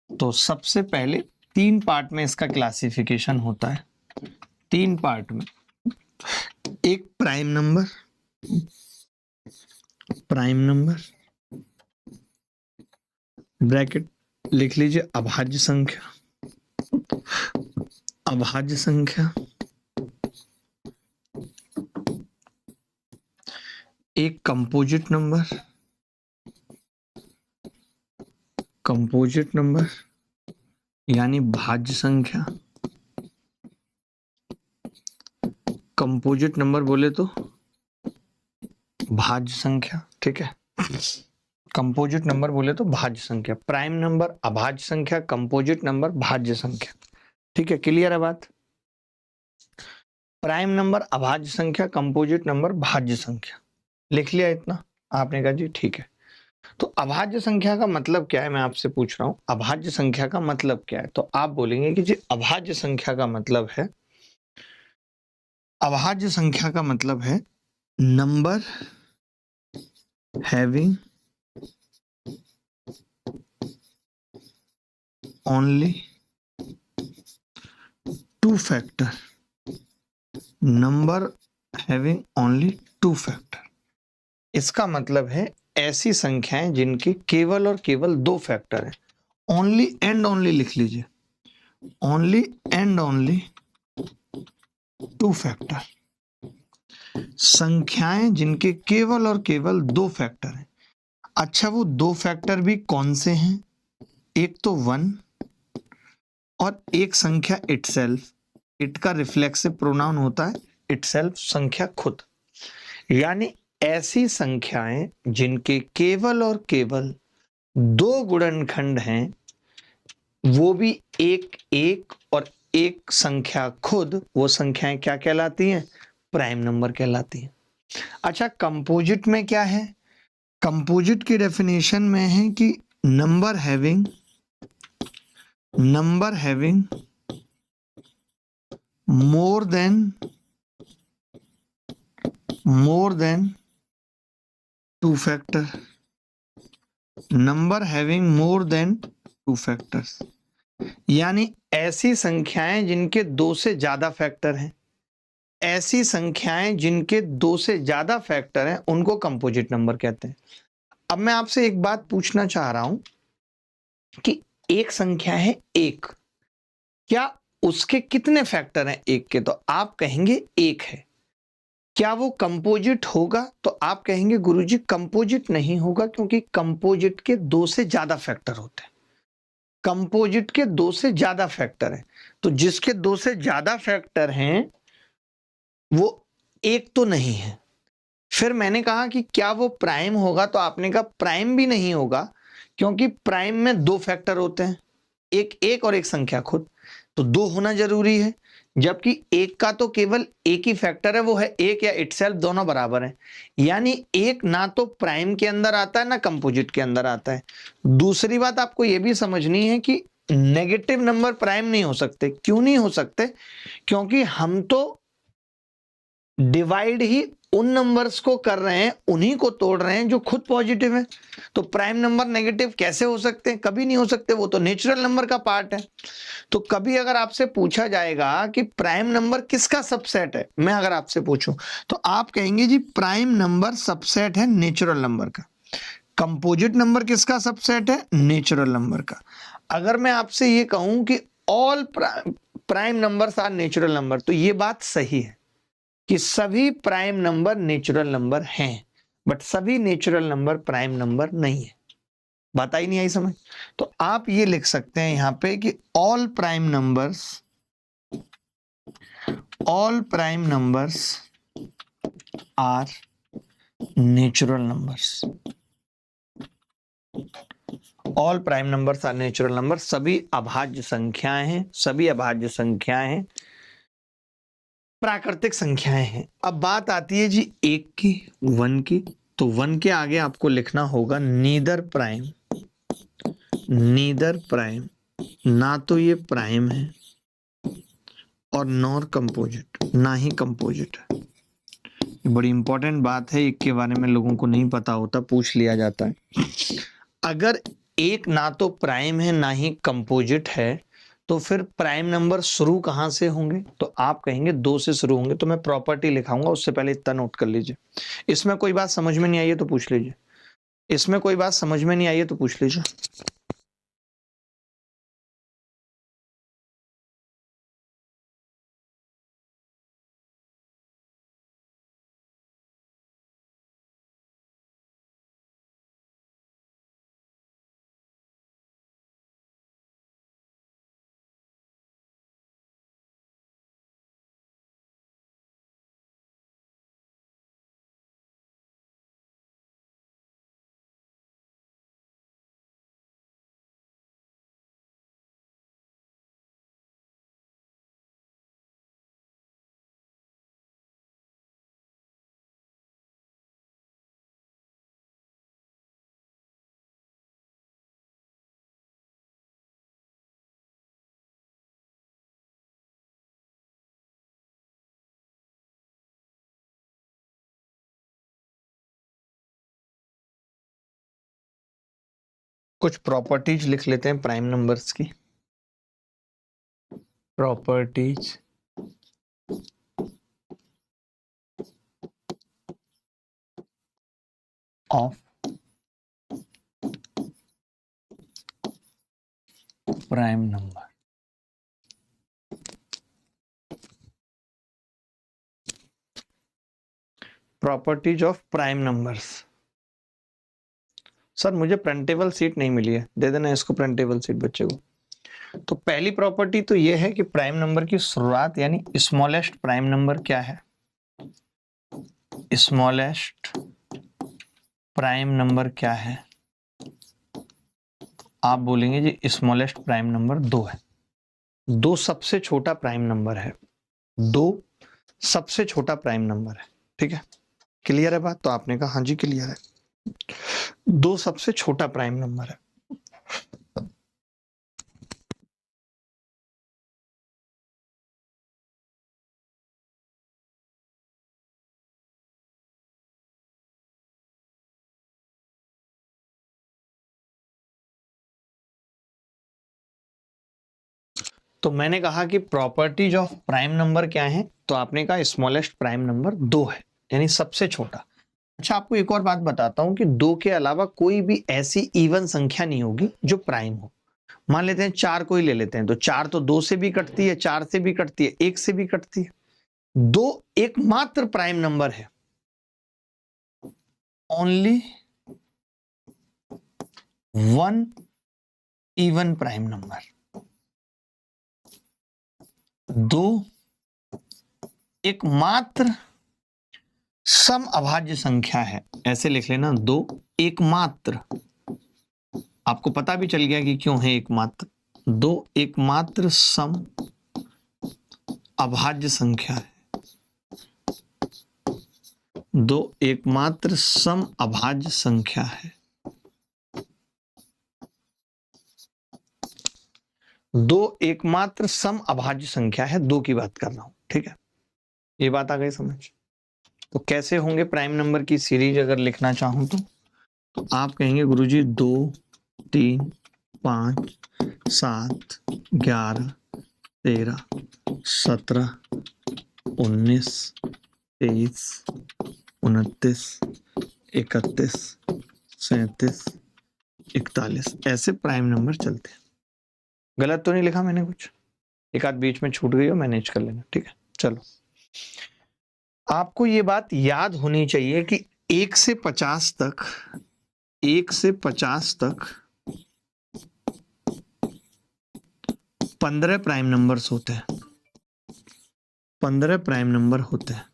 तो सबसे पहले 3 पार्ट में इसका क्लासिफिकेशन होता है। 3 पार्ट में, एक prime number, prime number bracket लिख लीजिए, अभाज्य संख्या, अभाज्य संख्या, एक कंपोजिट नंबर, कंपोजिट नंबर यानी भाज्य संख्या। कंपोजिट नंबर बोले तो भाज्य संख्या, ठीक है। कंपोजिट नंबर बोले तो भाज्य संख्या, प्राइम नंबर, अभाज्य संख्या, कंपोजिट नंबर, भाज्य संख्या, ठीक है। क्लियर है बात। प्राइम नंबर अभाज्य संख्या, कंपोजिट नंबर भाज्य संख्या। लिख लिया इतना? आपने कहा जी ठीक है। तो अभाज्य संख्या का मतलब क्या है, मैं आपसे पूछ रहा हूं, अभाज्य संख्या का मतलब क्या है? तो आप बोलेंगे कि जी अभाज्य संख्या का मतलब है, अभाज्य संख्या का मतलब है number having only two factor, number having only two factor. इसका मतलब है ऐसी संख्याएं जिनके केवल और केवल दो फैक्टर हैं। ओनली एंड ओनली लिख लीजिए, only and only two factor. संख्याएं जिनके केवल और केवल दो फैक्टर हैं। अच्छा, वो दो फैक्टर भी कौन से हैं? एक तो वन और एक संख्या इटसेल्फ। इट का रिफ्लेक्सिव प्रोनाउन होता है इटसेल्फ, संख्या खुद। यानी ऐसी संख्याएं जिनके केवल और केवल दो गुणनखंड हैं, वो भी एक एक और एक संख्या खुद, वो संख्याएं क्या कहलाती हैं? प्राइम नंबर कहलाती हैं। अच्छा, कंपोजिट में क्या है? कंपोजिट की डेफिनेशन में है कि number having more than two factor, number having more than two factors. यानी ऐसी संख्याएं जिनके दो से ज्यादा फैक्टर हैं, ऐसी संख्याएं जिनके दो से ज्यादा फैक्टर हैं, उनको कंपोजिट नंबर कहते हैं। अब मैं आपसे एक बात पूछना चाह रहा हूं कि एक संख्या है एक, क्या उसके कितने फैक्टर हैं एक के? तो आप कहेंगे एक है। क्या वो कंपोजिट होगा? तो आप कहेंगे गुरुजी कंपोजिट नहीं होगा, क्योंकि कंपोजिट के दो से ज्यादा फैक्टर होते हैं। कंपोजिट के दो से ज्यादा फैक्टर हैं, तो जिसके दो से ज्यादा फैक्टर हैं वो एक तो नहीं है। फिर मैंने कहा कि क्या वो प्राइम होगा? तो आपने कहा प्राइम भी नहीं होगा, क्योंकि प्राइम में दो फैक्टर होते हैं, एक एक और एक संख्या खुद, तो दो होना जरूरी है। जबकि एक का तो केवल एक ही फैक्टर है, वो है एक या इटसेल्फ, दोनों बराबर हैं। यानी एक ना तो प्राइम के अंदर आता है ना कंपोजिट के अंदर आता है। दूसरी बात आपको यह भी समझनी है कि नेगेटिव नंबर प्राइम नहीं हो सकते। क्यों नहीं हो सकते? क्योंकि हम तो डिवाइड ही उन नंबर्स को कर रहे हैं, उन्हीं को तोड़ रहे हैं जो खुद पॉजिटिव है। तो प्राइम नंबर नेगेटिव कैसे हो सकते हैं? कभी नहीं हो सकते, वो तो नेचुरल नंबर का पार्ट है। तो कभी अगर आपसे पूछा जाएगा कि प्राइम नंबर किसका सबसेट है, मैं अगर आपसे पूछूं, तो आप कहेंगे जी प्राइम नंबर सबसेट है नेचुरल नंबर का। कंपोजिट नंबर किसका सबसेट है? नेचुरल नंबर का। अगर मैं आपसे ये कहूं कि all prime numbers are natural number, तो ये बात सही है कि सभी प्राइम नंबर नेचुरल नंबर हैं, बट सभी नेचुरल नंबर प्राइम नंबर नहीं है। बात आई नहीं आई समझ? तो आप ये लिख सकते हैं यहां पे कि all prime numbers are natural numbers. All prime numbers are natural number. सभी अभाज्य संख्याएं हैं, सभी अभाज्य संख्याएं हैं, प्राकृतिक संख्याएं हैं। अब बात आती है जी एक की, वन की। तो वन के आगे आपको लिखना होगा नीदर प्राइम, ना तो ये प्राइम है और नॉर कंपोजिट, ना ही कंपोजिट है। ये बड़ी इंपॉर्टेंट बात है, एक के बारे में लोगों को नहीं पता होता, पूछ लिया जाता है। अगर एक ना तो प्राइम है ना ही कंपोजिट है, तो फिर प्राइम नंबर शुरू कहां से होंगे? तो आप कहेंगे दो से शुरू होंगे। तो मैं प्रॉपर्टी लिखाऊंगा, उससे पहले इतना नोट कर लीजिए। इसमें कोई बात समझ में नहीं आई है तो पूछ लीजिए, इसमें कोई बात समझ में नहीं आई है तो पूछ लीजिए। कुछ प्रॉपर्टीज लिख लेते हैं प्राइम नंबर्स की। Properties of prime number. Properties of prime numbers. Sir मुझे प्रिंटेबल सीट नहीं मिली है, दे देना इसको प्रिंटेबल सीट बच्चे को। तो पहली प्रॉपर्टी तो ये है कि प्राइम नंबर की शुरुआत यानी स्मॉलेस्ट प्राइम नंबर क्या है? स्मॉलेस्ट प्राइम नंबर क्या है? आप बोलेंगे जी स्मॉलेस्ट प्राइम नंबर 2 है। 2 सबसे छोटा प्राइम नंबर है। 2 सबसे छोटा प्राइम नंबर है। ठीक है, क्लियर है बात? तो आपने कहा हाँ जी क्लियर है। 2 सबसे छोटा प्राइम नंबर है। तो मैंने कहा कि प्रॉपर्टीज ऑफ प्राइम नंबर क्या है, तो आपने कहा स्मॉलेस्ट प्राइम नंबर 2 है, यानी सबसे छोटा। अच्छा, आपको एक और बात बताता हूं कि 2 के अलावा कोई भी ऐसी इवन संख्या नहीं होगी जो प्राइम हो। मान लेते हैं 4 को ही ले लेते हैं, तो 4 तो 2 से भी कटती है, 4 से भी कटती है, 1 से भी कटती है। 2 एकमात्र प्राइम नंबर है, only one even prime number. 2 एकमात्र सम अभाज्य संख्या है, ऐसे लिख लेना। 2 एकमात्र, आपको पता भी चल गया कि क्यों है एकमात्र। 2 एकमात्र सम अभाज्य संख्या है। 2 एकमात्र सम अभाज्य संख्या है। 2 एकमात्र सम अभाज्य संख्या है, 2 की बात कर रहा हूं। ठीक है, ये बात आ गई समझ? तो कैसे होंगे प्राइम नंबर की सीरीज अगर लिखना चाहूं तो आप कहेंगे गुरुजी 2 3 5 7 11 13 17 19 23 29 31 37 41, ऐसे प्राइम नंबर चलते हैं। गलत तो नहीं लिखा मैंने कुछ? एक आध बीच में छूट गई हो, मैनेज कर लेना। ठीक है, चलो। आपको ये बात याद होनी चाहिए कि 1 से 50 तक 1 से 50 तक 15 प्राइम नंबर्स होते हैं। 15 प्राइम नंबर होते हैं।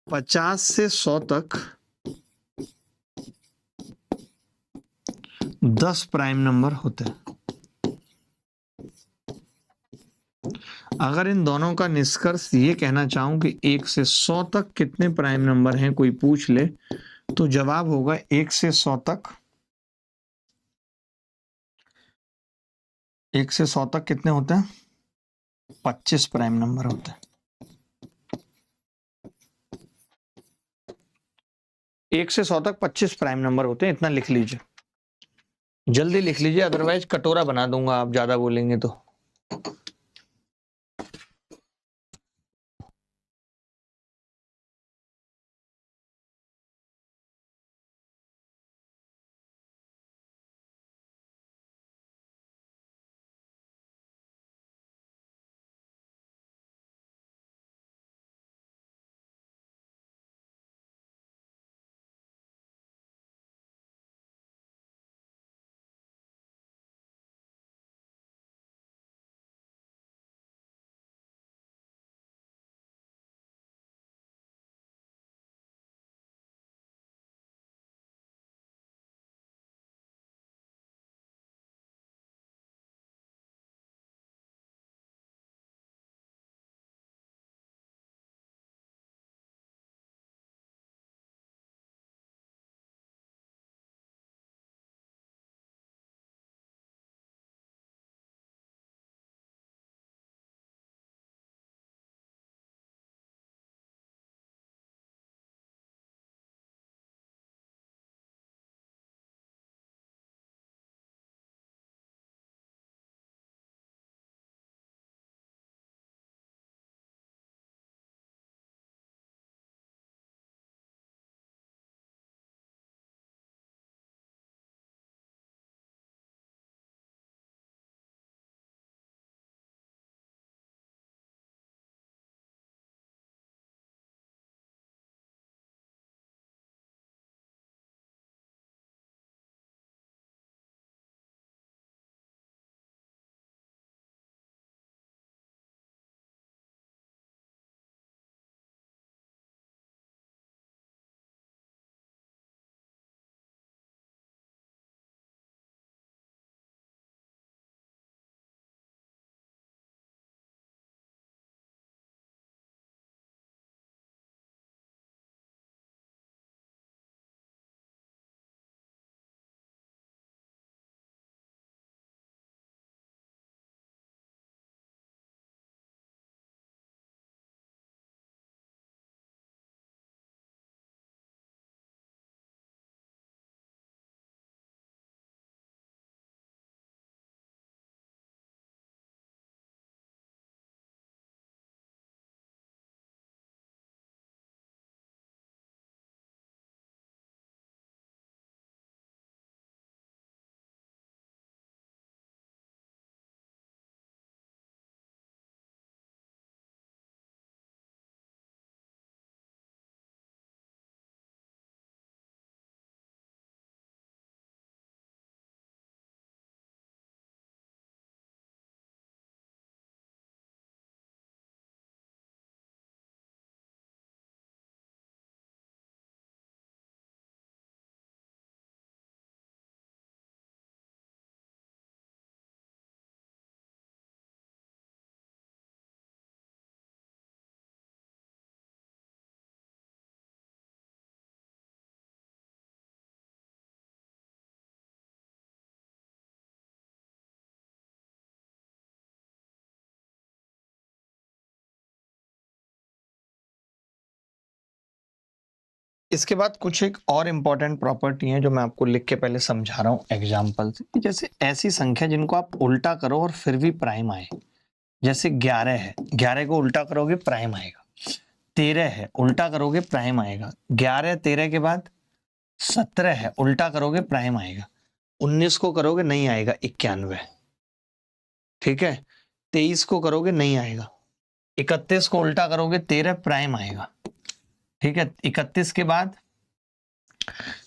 50 से 100 तक 10 प्राइम नंबर होते हैं। अगर इन दोनों का निष्कर्ष ये कहना चाहूं कि 1 से 100 तक कितने प्राइम नंबर हैं, कोई पूछ ले, तो जवाब होगा 1 से 100 तक 1 से 100 तक कितने होते हैं? 25 प्राइम नंबर होते हैं। 1 से 100 तक 25 प्राइम नंबर होते हैं, इतना लिख लीजिए, जल्दी लिख लीजिए, अदरवाइज कटोरा बना दूंगा आप ज्यादा बोलेंगे तो। इसके बाद कुछ एक और इम्पोर्टेंट प्रॉपर्टी है जो मैं आपको लिख के पहले समझा रहा हूँ एग्जाम्पल से, कि जैसे ऐसी संख्या जिनको आप उल्टा करो और फिर भी प्राइम आए, जैसे 11 है, 11 को उल्टा करोगे प्राइम आएगा। 13 है, उल्टा करोगे प्राइम आएगा। 11 13 के बाद 17 है, उल्टा करोगे प्राइम आएगा। 19 को करोगे नहीं आएगा, 91। ठीक है, 23 को करोगे नहीं आएगा। 31 को उल्टा करोगे 13 प्राइम आएगा। ठीक है, 31 के बाद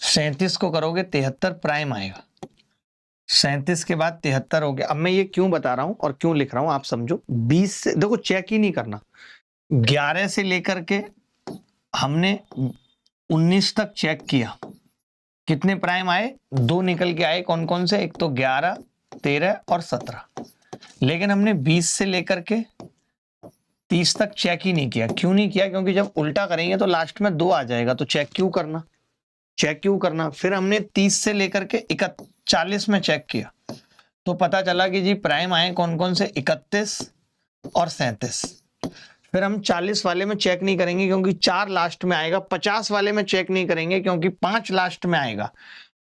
37 को करोगे 73 प्राइम आएगा। 37 के बाद 73 हो गया। अब मैं ये क्यों बता रहा हूं और क्यों लिख रहा हूं आप समझो। 20 से देखो, चेक ही नहीं करना। 11 से लेकर के हमने 19 तक चेक किया, कितने प्राइम आए? 2 निकल के आए। कौन कौन से? एक तो 11, 13 और 17। लेकिन हमने 20 से लेकर के 30 तक चेक ही नहीं किया। क्यों नहीं किया? क्योंकि जब उल्टा करेंगे तो लास्ट में 2 आ जाएगा, तो चेक क्यों करना, चेक क्यों करना। फिर हमने 30 से लेकर के 40 में चेक किया, तो पता चला कि जी प्राइम आए कौन कौन से? 31 और 37। फिर हम 40 वाले में चेक नहीं करेंगे क्योंकि 4 लास्ट में आएगा। 50 वाले में चेक नहीं करेंगे क्योंकि 5 लास्ट में आएगा।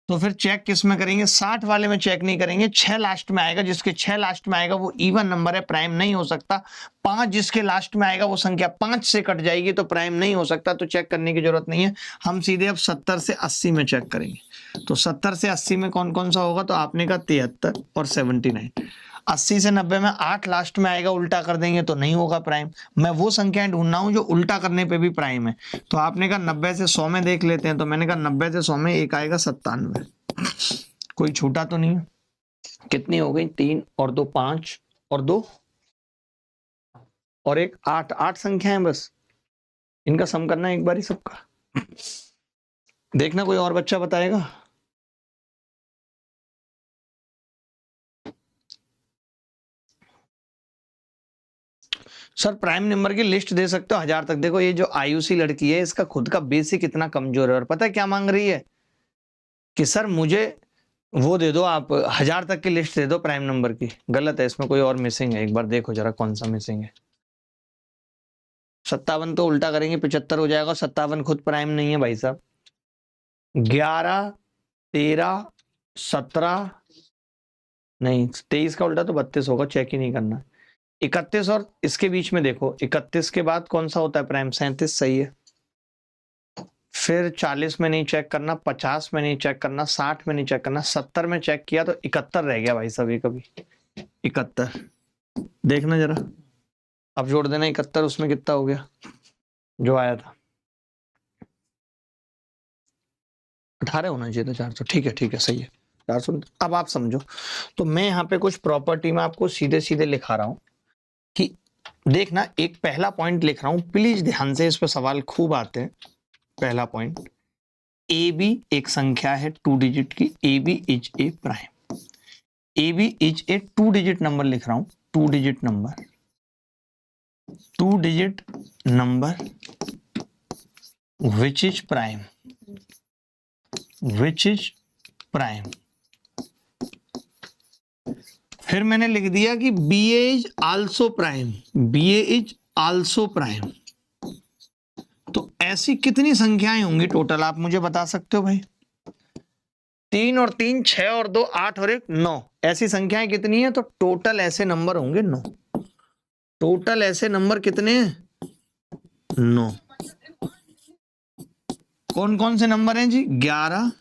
तो फिर चेक किस में करेंगे? 60 वाले में चेक नहीं करेंगे, 6 लास्ट में आएगा। जिसके 6 लास्ट में आएगा वो इवन नंबर है, प्राइम नहीं हो सकता। 5 जिसके लास्ट में आएगा वो संख्या 5 से कट जाएगी, तो प्राइम नहीं हो सकता, तो चेक करने की जरूरत नहीं है। हम सीधे अब 70 से 80 में चेक करेंगे। तो 70 से 80 में कौन कौन सा होगा? तो आपने कहा 73 और 79। 80 से 90 में 8 लास्ट में आएगा, उल्टा कर देंगे तो नहीं होगा प्राइम। मैं वो संख्याएं ढूंढ रहा हूं जो उल्टा करने पे भी प्राइम है। तो आपने कहा 90 से 100 में देख लेते हैं, तो मैंने कहा 90 से 100 में एक आएगा 97। कोई छूटा तो नहीं है? कितनी हो गई? 3 और 2 5 और 2 और 1 8। 8 संख्याएं बस, इनका सम करना है एक बार ही सबका। देखना कोई और बच्चा बताएगा। सर प्राइम नंबर की लिस्ट दे सकते हो 1000 तक। देखो ये जो आयुषी लड़की है, इसका खुद का बेसिक इतना कमजोर है, और पता है क्या मांग रही है कि सर मुझे वो दे दो, आप 1000 तक की लिस्ट दे दो प्राइम नंबर की। गलत है, इसमें कोई और मिसिंग है। एक बार देखो जरा कौन सा मिसिंग है। 57 तो उल्टा करेंगे 75 हो जाएगा। 57 खुद प्राइम नहीं है भाई साहब। 11 13 17 नहीं, 23 का उल्टा तो 32 होगा, चेक ही नहीं करना। 31 और इसके बीच में देखो, 31 के बाद कौन सा होता है प्राइम? 37 सही है। फिर 40 में नहीं चेक करना, 50 में नहीं चेक करना, 60 में नहीं चेक करना, 70 में चेक किया तो 71 रह गया भाई साहब। ये कभी 71 देखना जरा, अब जोड़ देना 71, उसमें कितना हो गया जो आया था? 18 होना चाहिए था, 400। ठीक है ठीक है, सही है 400। अब आप समझो, तो मैं यहाँ पे कुछ प्रॉपर्टी में आपको सीधे सीधे लिखा रहा हूँ कि देखना। एक पहला पॉइंट लिख रहा हूं, प्लीज ध्यान से, इस पर सवाल खूब आते हैं। पहला पॉइंट, ए बी एक संख्या है 2 डिजिट की। A B is a prime. A B is a 2 digit number लिख रहा हूं, 2 digit number, 2 digit number which is prime, which is prime. फिर मैंने लिख दिया कि B A is also prime, B A is also prime. तो ऐसी कितनी संख्याएं होंगी टोटल, आप मुझे बता सकते हो भाई? 3 और 3 6 और 2 8 और 1 9। ऐसी संख्याएं कितनी है? तो टोटल ऐसे नंबर होंगे 9। टोटल ऐसे नंबर कितने हैं? 9। कौन कौन से नंबर हैं जी? 11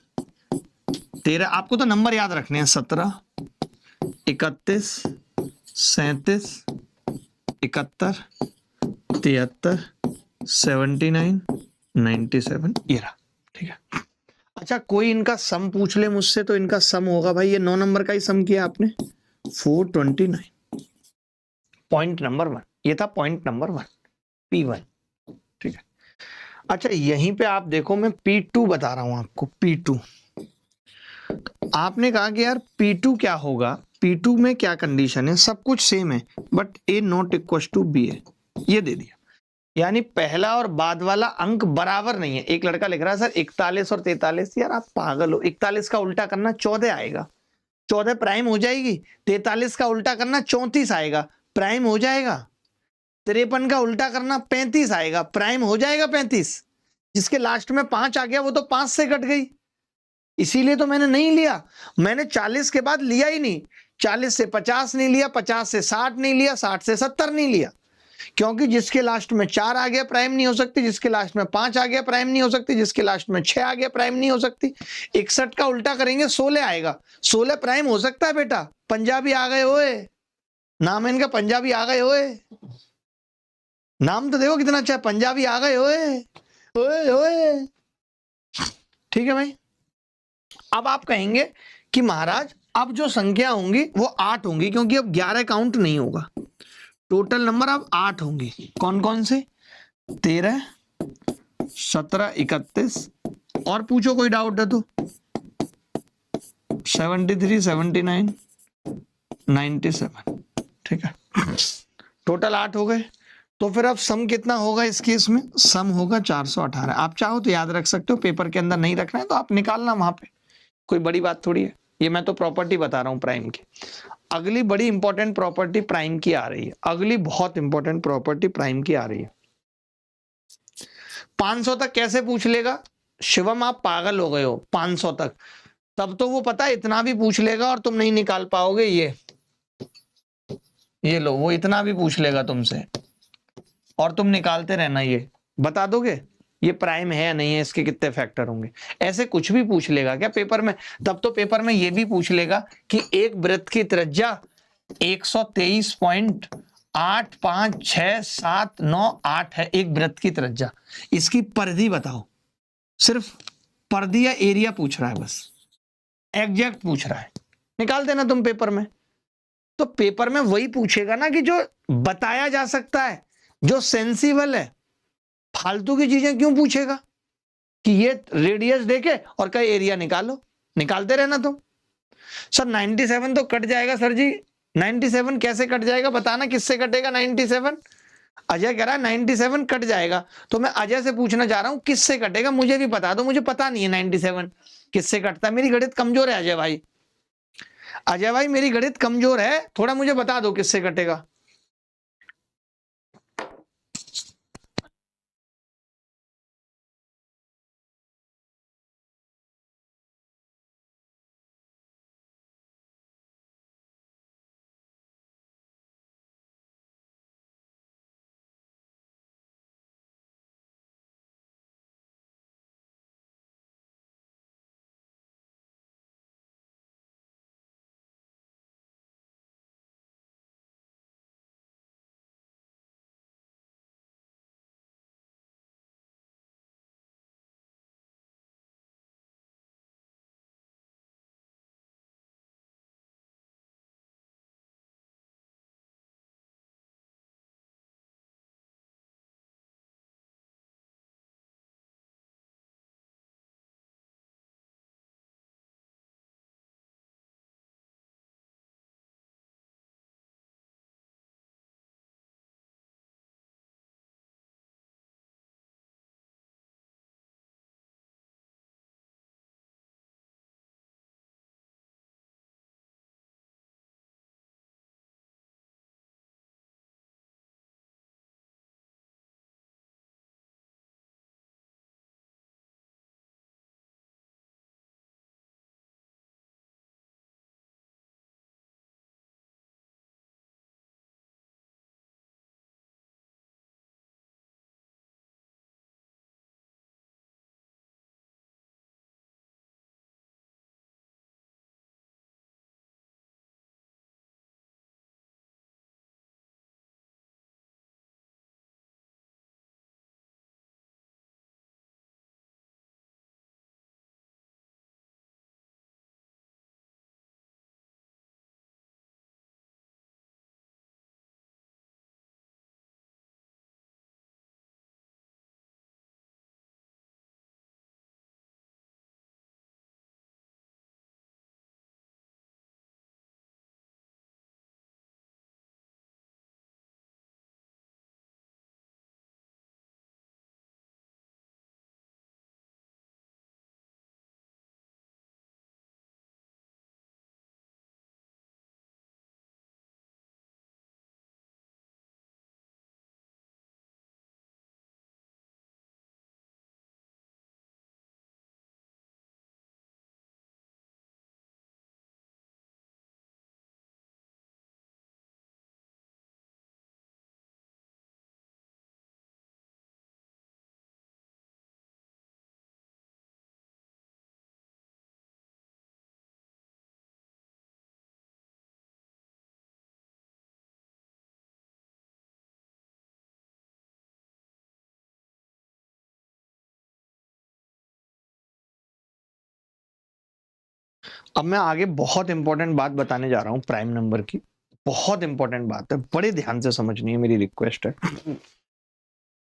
13, आपको तो नंबर याद रखने हैं। 17 31 37 71 73 79 97, ये रहा। ठीक है, अच्छा कोई इनका सम पूछ ले मुझसे तो इनका सम होगा भाई, ये 9 नंबर का ही सम किया आपने, 429। पॉइंट नंबर 1 ये था, पॉइंट नंबर 1 P1। ठीक है, अच्छा यहीं पे आप देखो, मैं P2 बता रहा हूं आपको। P2 तो आपने कहा कि यार P2 क्या होगा, P2 में क्या कंडीशन है? सब कुछ सेम है, but A not equal to B है, ये दे दिया। यानी पहला और बाद वाला अंक बराबर नहीं है। एक लड़का लिख रहा है सर 41 और 43। यार आप पागल हो, 41 का उल्टा करना 14 आएगा, 14 प्राइम हो जाएगी। 43 का उल्टा करना 34 आएगा, प्राइम हो जाएगा। 53 का उल्टा करना 35 आएगा, प्राइम हो जाएगा 35। जिसके लास्ट में 5 आ गया वो तो 5 से कट गई, इसीलिए तो मैंने नहीं लिया। मैंने 40 के बाद लिया ही नहीं, 40 से 50 नहीं लिया, 50 से 60 नहीं लिया, 60 से 70 नहीं लिया, क्योंकि जिसके लास्ट में 4 आ गया प्राइम नहीं हो सकती, जिसके लास्ट में 5 आ गया प्राइम नहीं हो सकती, जिसके लास्ट में 6 आ गया प्राइम नहीं हो सकती। 61 का उल्टा करेंगे 16 आएगा, 16 प्राइम हो सकता है बेटा। पंजाबी आ गए ओए, नाम है इनका पंजाबी आ गए ओए, नाम तो देखो कितना अच्छा है, पंजाबी आ गए ओए ओए ओए। ठीक है भाई। अब आप कहेंगे कि महाराज अब जो संख्या होंगी वो 8 होंगी, क्योंकि अब 11 काउंट नहीं होगा, टोटल नंबर अब 8 होंगे। कौन कौन से? 13, 17, 31, और पूछो कोई डाउट है तो। 73, 79, 97, ठीक है, टोटल 8 हो गए। तो फिर अब सम कितना होगा इस केस में? सम होगा 418। आप चाहो तो याद रख सकते हो, पेपर के अंदर नहीं रखना है तो आप निकालना वहां पे, कोई बड़ी बात थोड़ी है। ये मैं तो प्रॉपर्टी बता रहा हूं प्राइम की। अगली बड़ी इंपॉर्टेंट प्रॉपर्टी प्राइम की आ रही है, अगली बहुत इंपॉर्टेंट प्रॉपर्टी प्राइम की आ रही है। 500 तक कैसे पूछ लेगा? शिवम आप पागल हो गए हो, 500 तक तब तो वो पता है इतना भी पूछ लेगा और तुम नहीं निकाल पाओगे। ये लो, वो इतना भी पूछ लेगा तुमसे और तुम निकालते रहना, ये बता दोगे ये प्राइम है या नहीं है, इसके कितने फैक्टर होंगे, ऐसे कुछ भी पूछ लेगा क्या पेपर में? तब तो पेपर में ये भी पूछ लेगा कि एक वृत्त की त्रिज्या 123.85679 है, एक वृत्त की त्रिज्या, इसकी परिधि बताओ। सिर्फ परिधि या एरिया पूछ रहा है, बस एग्जैक्ट पूछ रहा है, निकाल देना तुम पेपर में। तो पेपर में वही पूछेगा ना कि जो बताया जा सकता है, जो सेंसिबल है। फालतू की चीजें क्यों पूछेगा कि ये रेडियस देके और कई एरिया निकालो, निकालते रहना तुम। सर 97 तो कट जाएगा सर जी, 97 कैसे कट जाएगा बताना, किससे कटेगा 97? अजय कह रहा है 97 कट जाएगा, तो मैं अजय से पूछना चाह रहा हूं किससे कटेगा, मुझे भी बता दो, मुझे पता नहीं है 97 किससे कटता है। मेरी गणित कमजोर है अजय भाई, अजय भाई मेरी गणित कमजोर है, थोड़ा मुझे बता दो किससे कटेगा। अब मैं आगे बहुत इंपॉर्टेंट बात बताने जा रहा हूं प्राइम नंबर की। बहुत इंपॉर्टेंट बात है, बड़े ध्यान से समझनी है, मेरी रिक्वेस्ट है।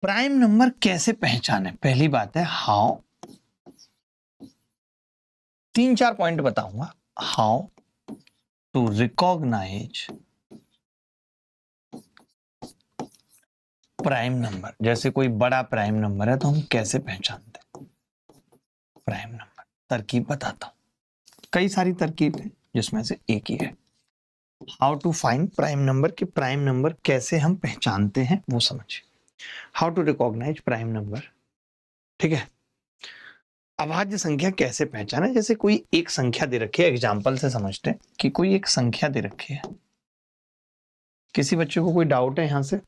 प्राइम नंबर कैसे पहचाने, पहली बात है हाउ। 3-4 पॉइंट बताऊंगा। How to recognise prime number. जैसे कोई बड़ा प्राइम नंबर है तो हम कैसे पहचानते हैं प्राइम नंबर। तरकीब बताता हूं, कई सारी तरकीब है जिसमें से एक ही है how to find prime number. की प्राइम नंबर कैसे हम पहचानते हैं वो समझिए। How to recognise prime number, ठीक है। अभाज्य संख्या कैसे पहचाने, जैसे कोई एक संख्या दे रखी है, एग्जाम्पल से समझते हैं कि कोई एक संख्या दे रखी है। किसी बच्चे को कोई डाउट है यहां से?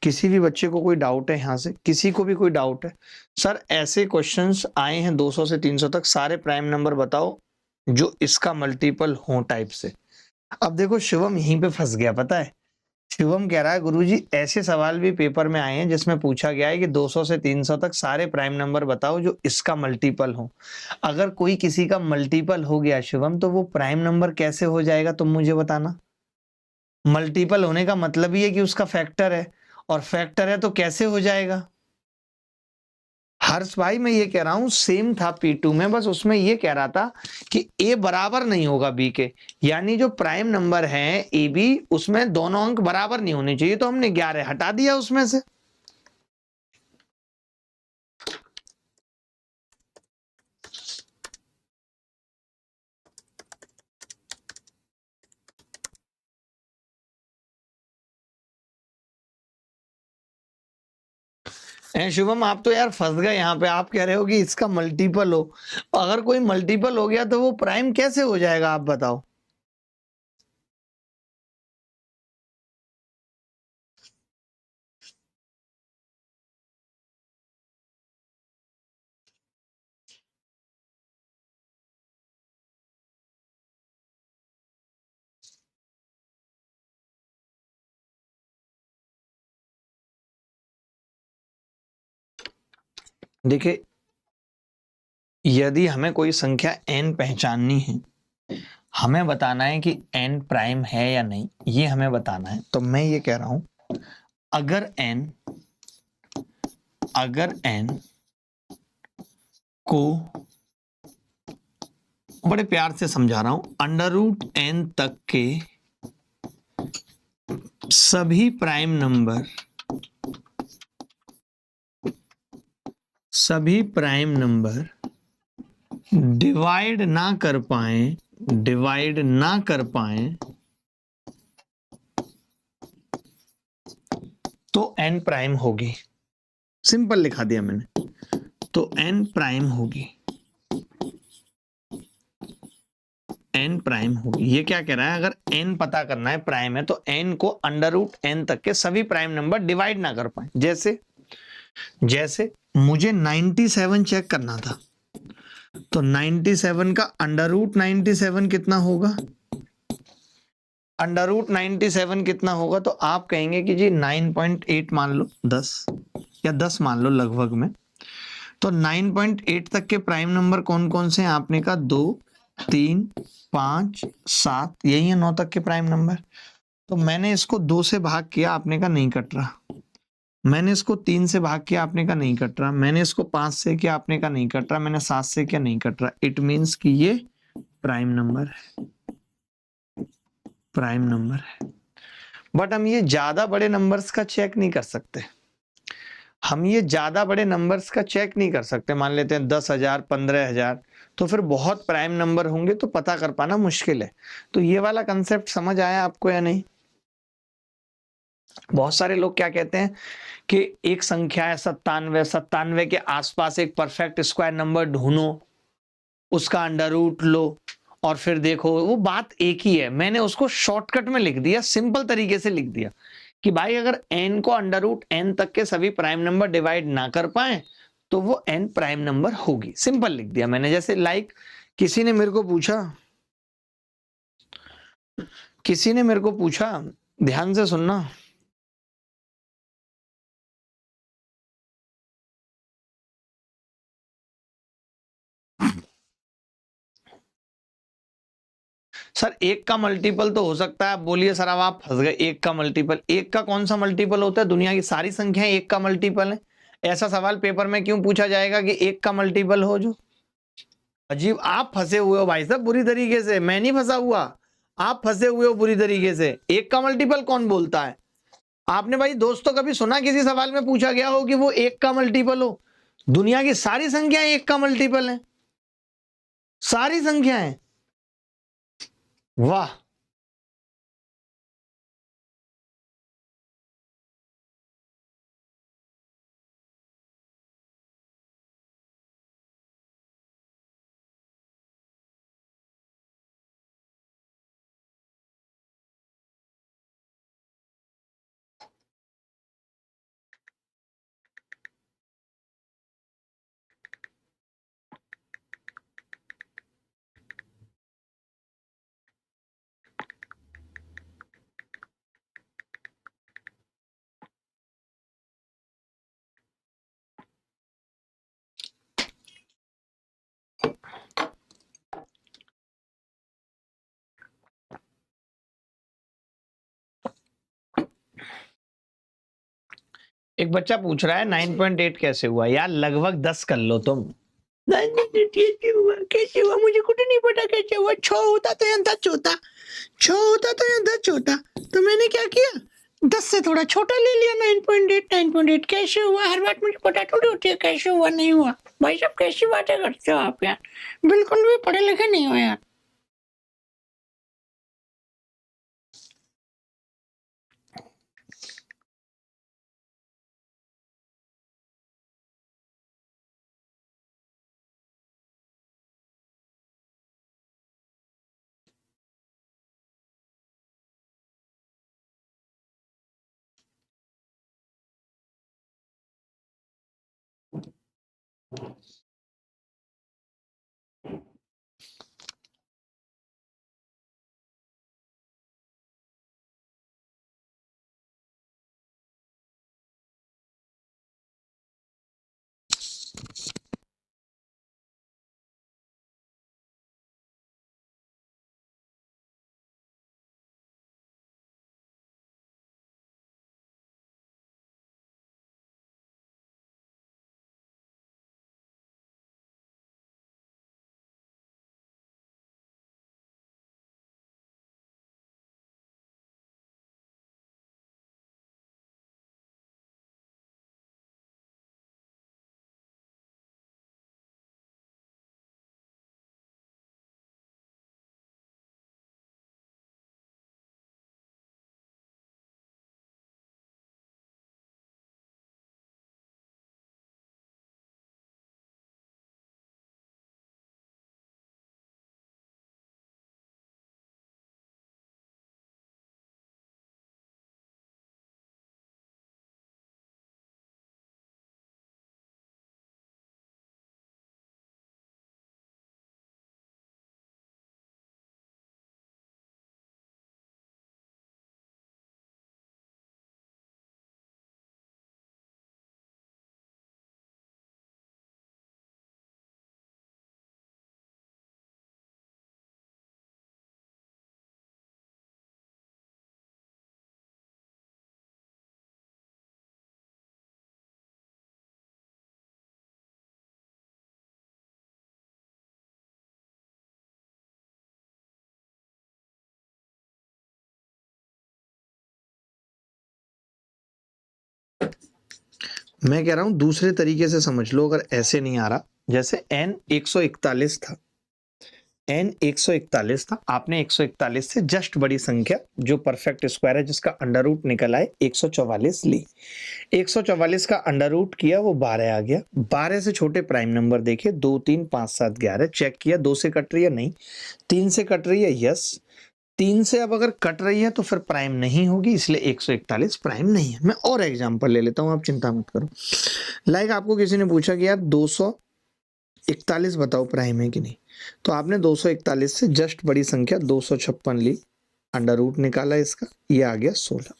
किसी भी बच्चे को कोई डाउट है यहां से? किसी को भी कोई डाउट है? सर ऐसे क्वेश्चंस आए हैं 200 से 300 तक, सारे प्राइम नंबर बताओ जो इसका मल्टीपल हो टाइप से। अब देखो शिवम यहीं पे फंस गया, पता है। शिवम कह रहा है गुरुजी ऐसे सवाल भी पेपर में आए हैं जिसमें पूछा गया है कि 200 से 300 तक सारे प्राइम नंबर बताओ जो इसका मल्टीपल हो। अगर कोई किसी का मल्टीपल हो गया शिवम, तो वो प्राइम नंबर कैसे हो जाएगा, तुम मुझे बताना। मल्टीपल होने का मतलब ही है कि उसका फैक्टर है, और फैक्टर है तो कैसे हो जाएगा। हर्ष भाई मैं ये कह रहा हूं सेम था P2 में, बस उसमें ये कह रहा था कि A बराबर नहीं होगा B के, यानी जो प्राइम नंबर है ए बी उसमें दोनों अंक बराबर नहीं होने चाहिए, तो हमने 11 हटा दिया उसमें से। शुभम आप तो यार फंस गए यहाँ पे, आप कह रहे हो कि इसका मल्टीपल हो। अगर कोई मल्टीपल हो गया तो वो प्राइम कैसे हो जाएगा, आप बताओ। देखिए यदि हमें कोई संख्या n पहचाननी है, हमें बताना है कि n प्राइम है या नहीं, ये हमें बताना है। तो मैं ये कह रहा हूं अगर n को, बड़े प्यार से समझा रहा हूं, अंडर रूट n तक के सभी प्राइम नंबर डिवाइड ना कर पाए तो n प्राइम होगी। सिंपल लिखा दिया मैंने, तो n प्राइम होगी। n प्राइम होगी, ये क्या कह रहा है, अगर n पता करना है प्राइम है तो n को अंडर रूट n तक के सभी प्राइम नंबर डिवाइड ना कर पाए। जैसे मुझे 97 चेक करना था, तो 97 का अंडर रूट 97 कितना होगा, अंडर रूट 97 कितना होगा, तो आप कहेंगे कि जी 9.8 मान लो, 10 या 10 मान लो लगभग में। तो 9.8 तक के प्राइम नंबर कौन कौन से हैं, आपने कहा 2, 3, 5, 7, यही है 9 तक के प्राइम नंबर। तो मैंने इसको 2 से भाग किया, आपने कहा नहीं कट रहा। मैंने इसको 3 से भाग किया, आपने कहा नहीं कट रहा। मैंने इसको 5 से किया, आपने कहा नहीं कट रहा। मैंने 7 से किया, नहीं कट रहा। इट मीन्स कि ये प्राइम नंबर है, प्राइम नंबर है। बट हम ये ज्यादा बड़े नंबर्स का चेक नहीं कर सकते। हम ये ज्यादा बड़े नंबर्स का चेक नहीं कर सकते। मान लेते हैं 10,000, 15,000, तो फिर बहुत प्राइम नंबर होंगे तो पता कर पाना मुश्किल है। तो ये वाला कंसेप्ट समझ आया आपको या नहीं? बहुत सारे लोग क्या कहते हैं कि एक संख्या है 97, 97 के आसपास एक परफेक्ट स्क्वायर नंबर ढूंढो, उसका अंडर रूट लो और फिर देखो। वो बात एक ही है, मैंने उसको शॉर्टकट में लिख दिया, सिंपल तरीके से लिख दिया कि भाई अगर n को अंडर रूट n तक के सभी प्राइम नंबर डिवाइड ना कर पाए तो वो n प्राइम नंबर होगी। सिंपल लिख दिया मैंने। जैसे किसी ने मेरे को पूछा, ध्यान से सुनना। सर एक का मल्टीपल तो हो सकता है, बोलिए सर, अब आप फंस गए। एक का मल्टीपल, एक का कौन सा मल्टीपल होता है? दुनिया की सारी संख्याएं एक का मल्टीपल है। ऐसा सवाल पेपर में क्यों पूछा जाएगा कि एक का मल्टीपल हो? जो अजीब, आप फंसे हुए हो भाई साहब बुरी तरीके से, मैं नहीं फंसा हुआ, आप फंसे हुए हो बुरी तरीके से। एक का मल्टीपल कौन बोलता है? आपने भाई दोस्तों कभी सुना किसी सवाल में पूछा गया हो कि वो एक का मल्टीपल हो? दुनिया की सारी संख्याएं एक का मल्टीपल है, सारी संख्याएं। वाह। एक बच्चा पूछ रहा है 9.8 कैसे हुआ? यार लगभग 10 कर लो तुम। 9.8 कैसे हुआ? कैसे हुआ मुझे खुद नहीं पता कैसे हुआ। 6 होता तो यहाँ 10 होता, 6 होता तो यहाँ 10 होता, तो मैंने क्या किया, 10 से थोड़ा छोटा ले लिया। 9.8, 9.8 कैसे हुआ? हर बात मुझे पता थोड़ी होती है कैसे हुआ नहीं हुआ। भाई साहब कैसी बातें करते हो आप यार, बिल्कुल भी पढ़े लिखे नहीं हो यार। मैं कह रहा हूं दूसरे तरीके से समझ लो, अगर ऐसे नहीं आ रहा। जैसे n 141 था, n 141 था, आपने 141 से जस्ट बड़ी संख्या जो परफेक्ट स्क्वायर है जिसका अंडर रूट निकल आए 144 ली। 144 का अंडर रूट किया, वो 12 आ गया। 12 से छोटे प्राइम नंबर देखे, 2 3 5 7 11। चेक किया 2 से कट रही है, नहीं। 3 से कट रही है, यस। 3 से अब अगर कट रही है तो फिर प्राइम नहीं होगी, इसलिए 141 प्राइम नहीं है। मैं और एग्जांपल ले लेता हूं, आप चिंता मत करो। लाइक आपको किसी ने पूछा कि यार 241 बताओ प्राइम है कि नहीं, तो आपने 241 से जस्ट बड़ी संख्या 256 ली, अंडर रूट निकाला इसका, ये आ गया 16।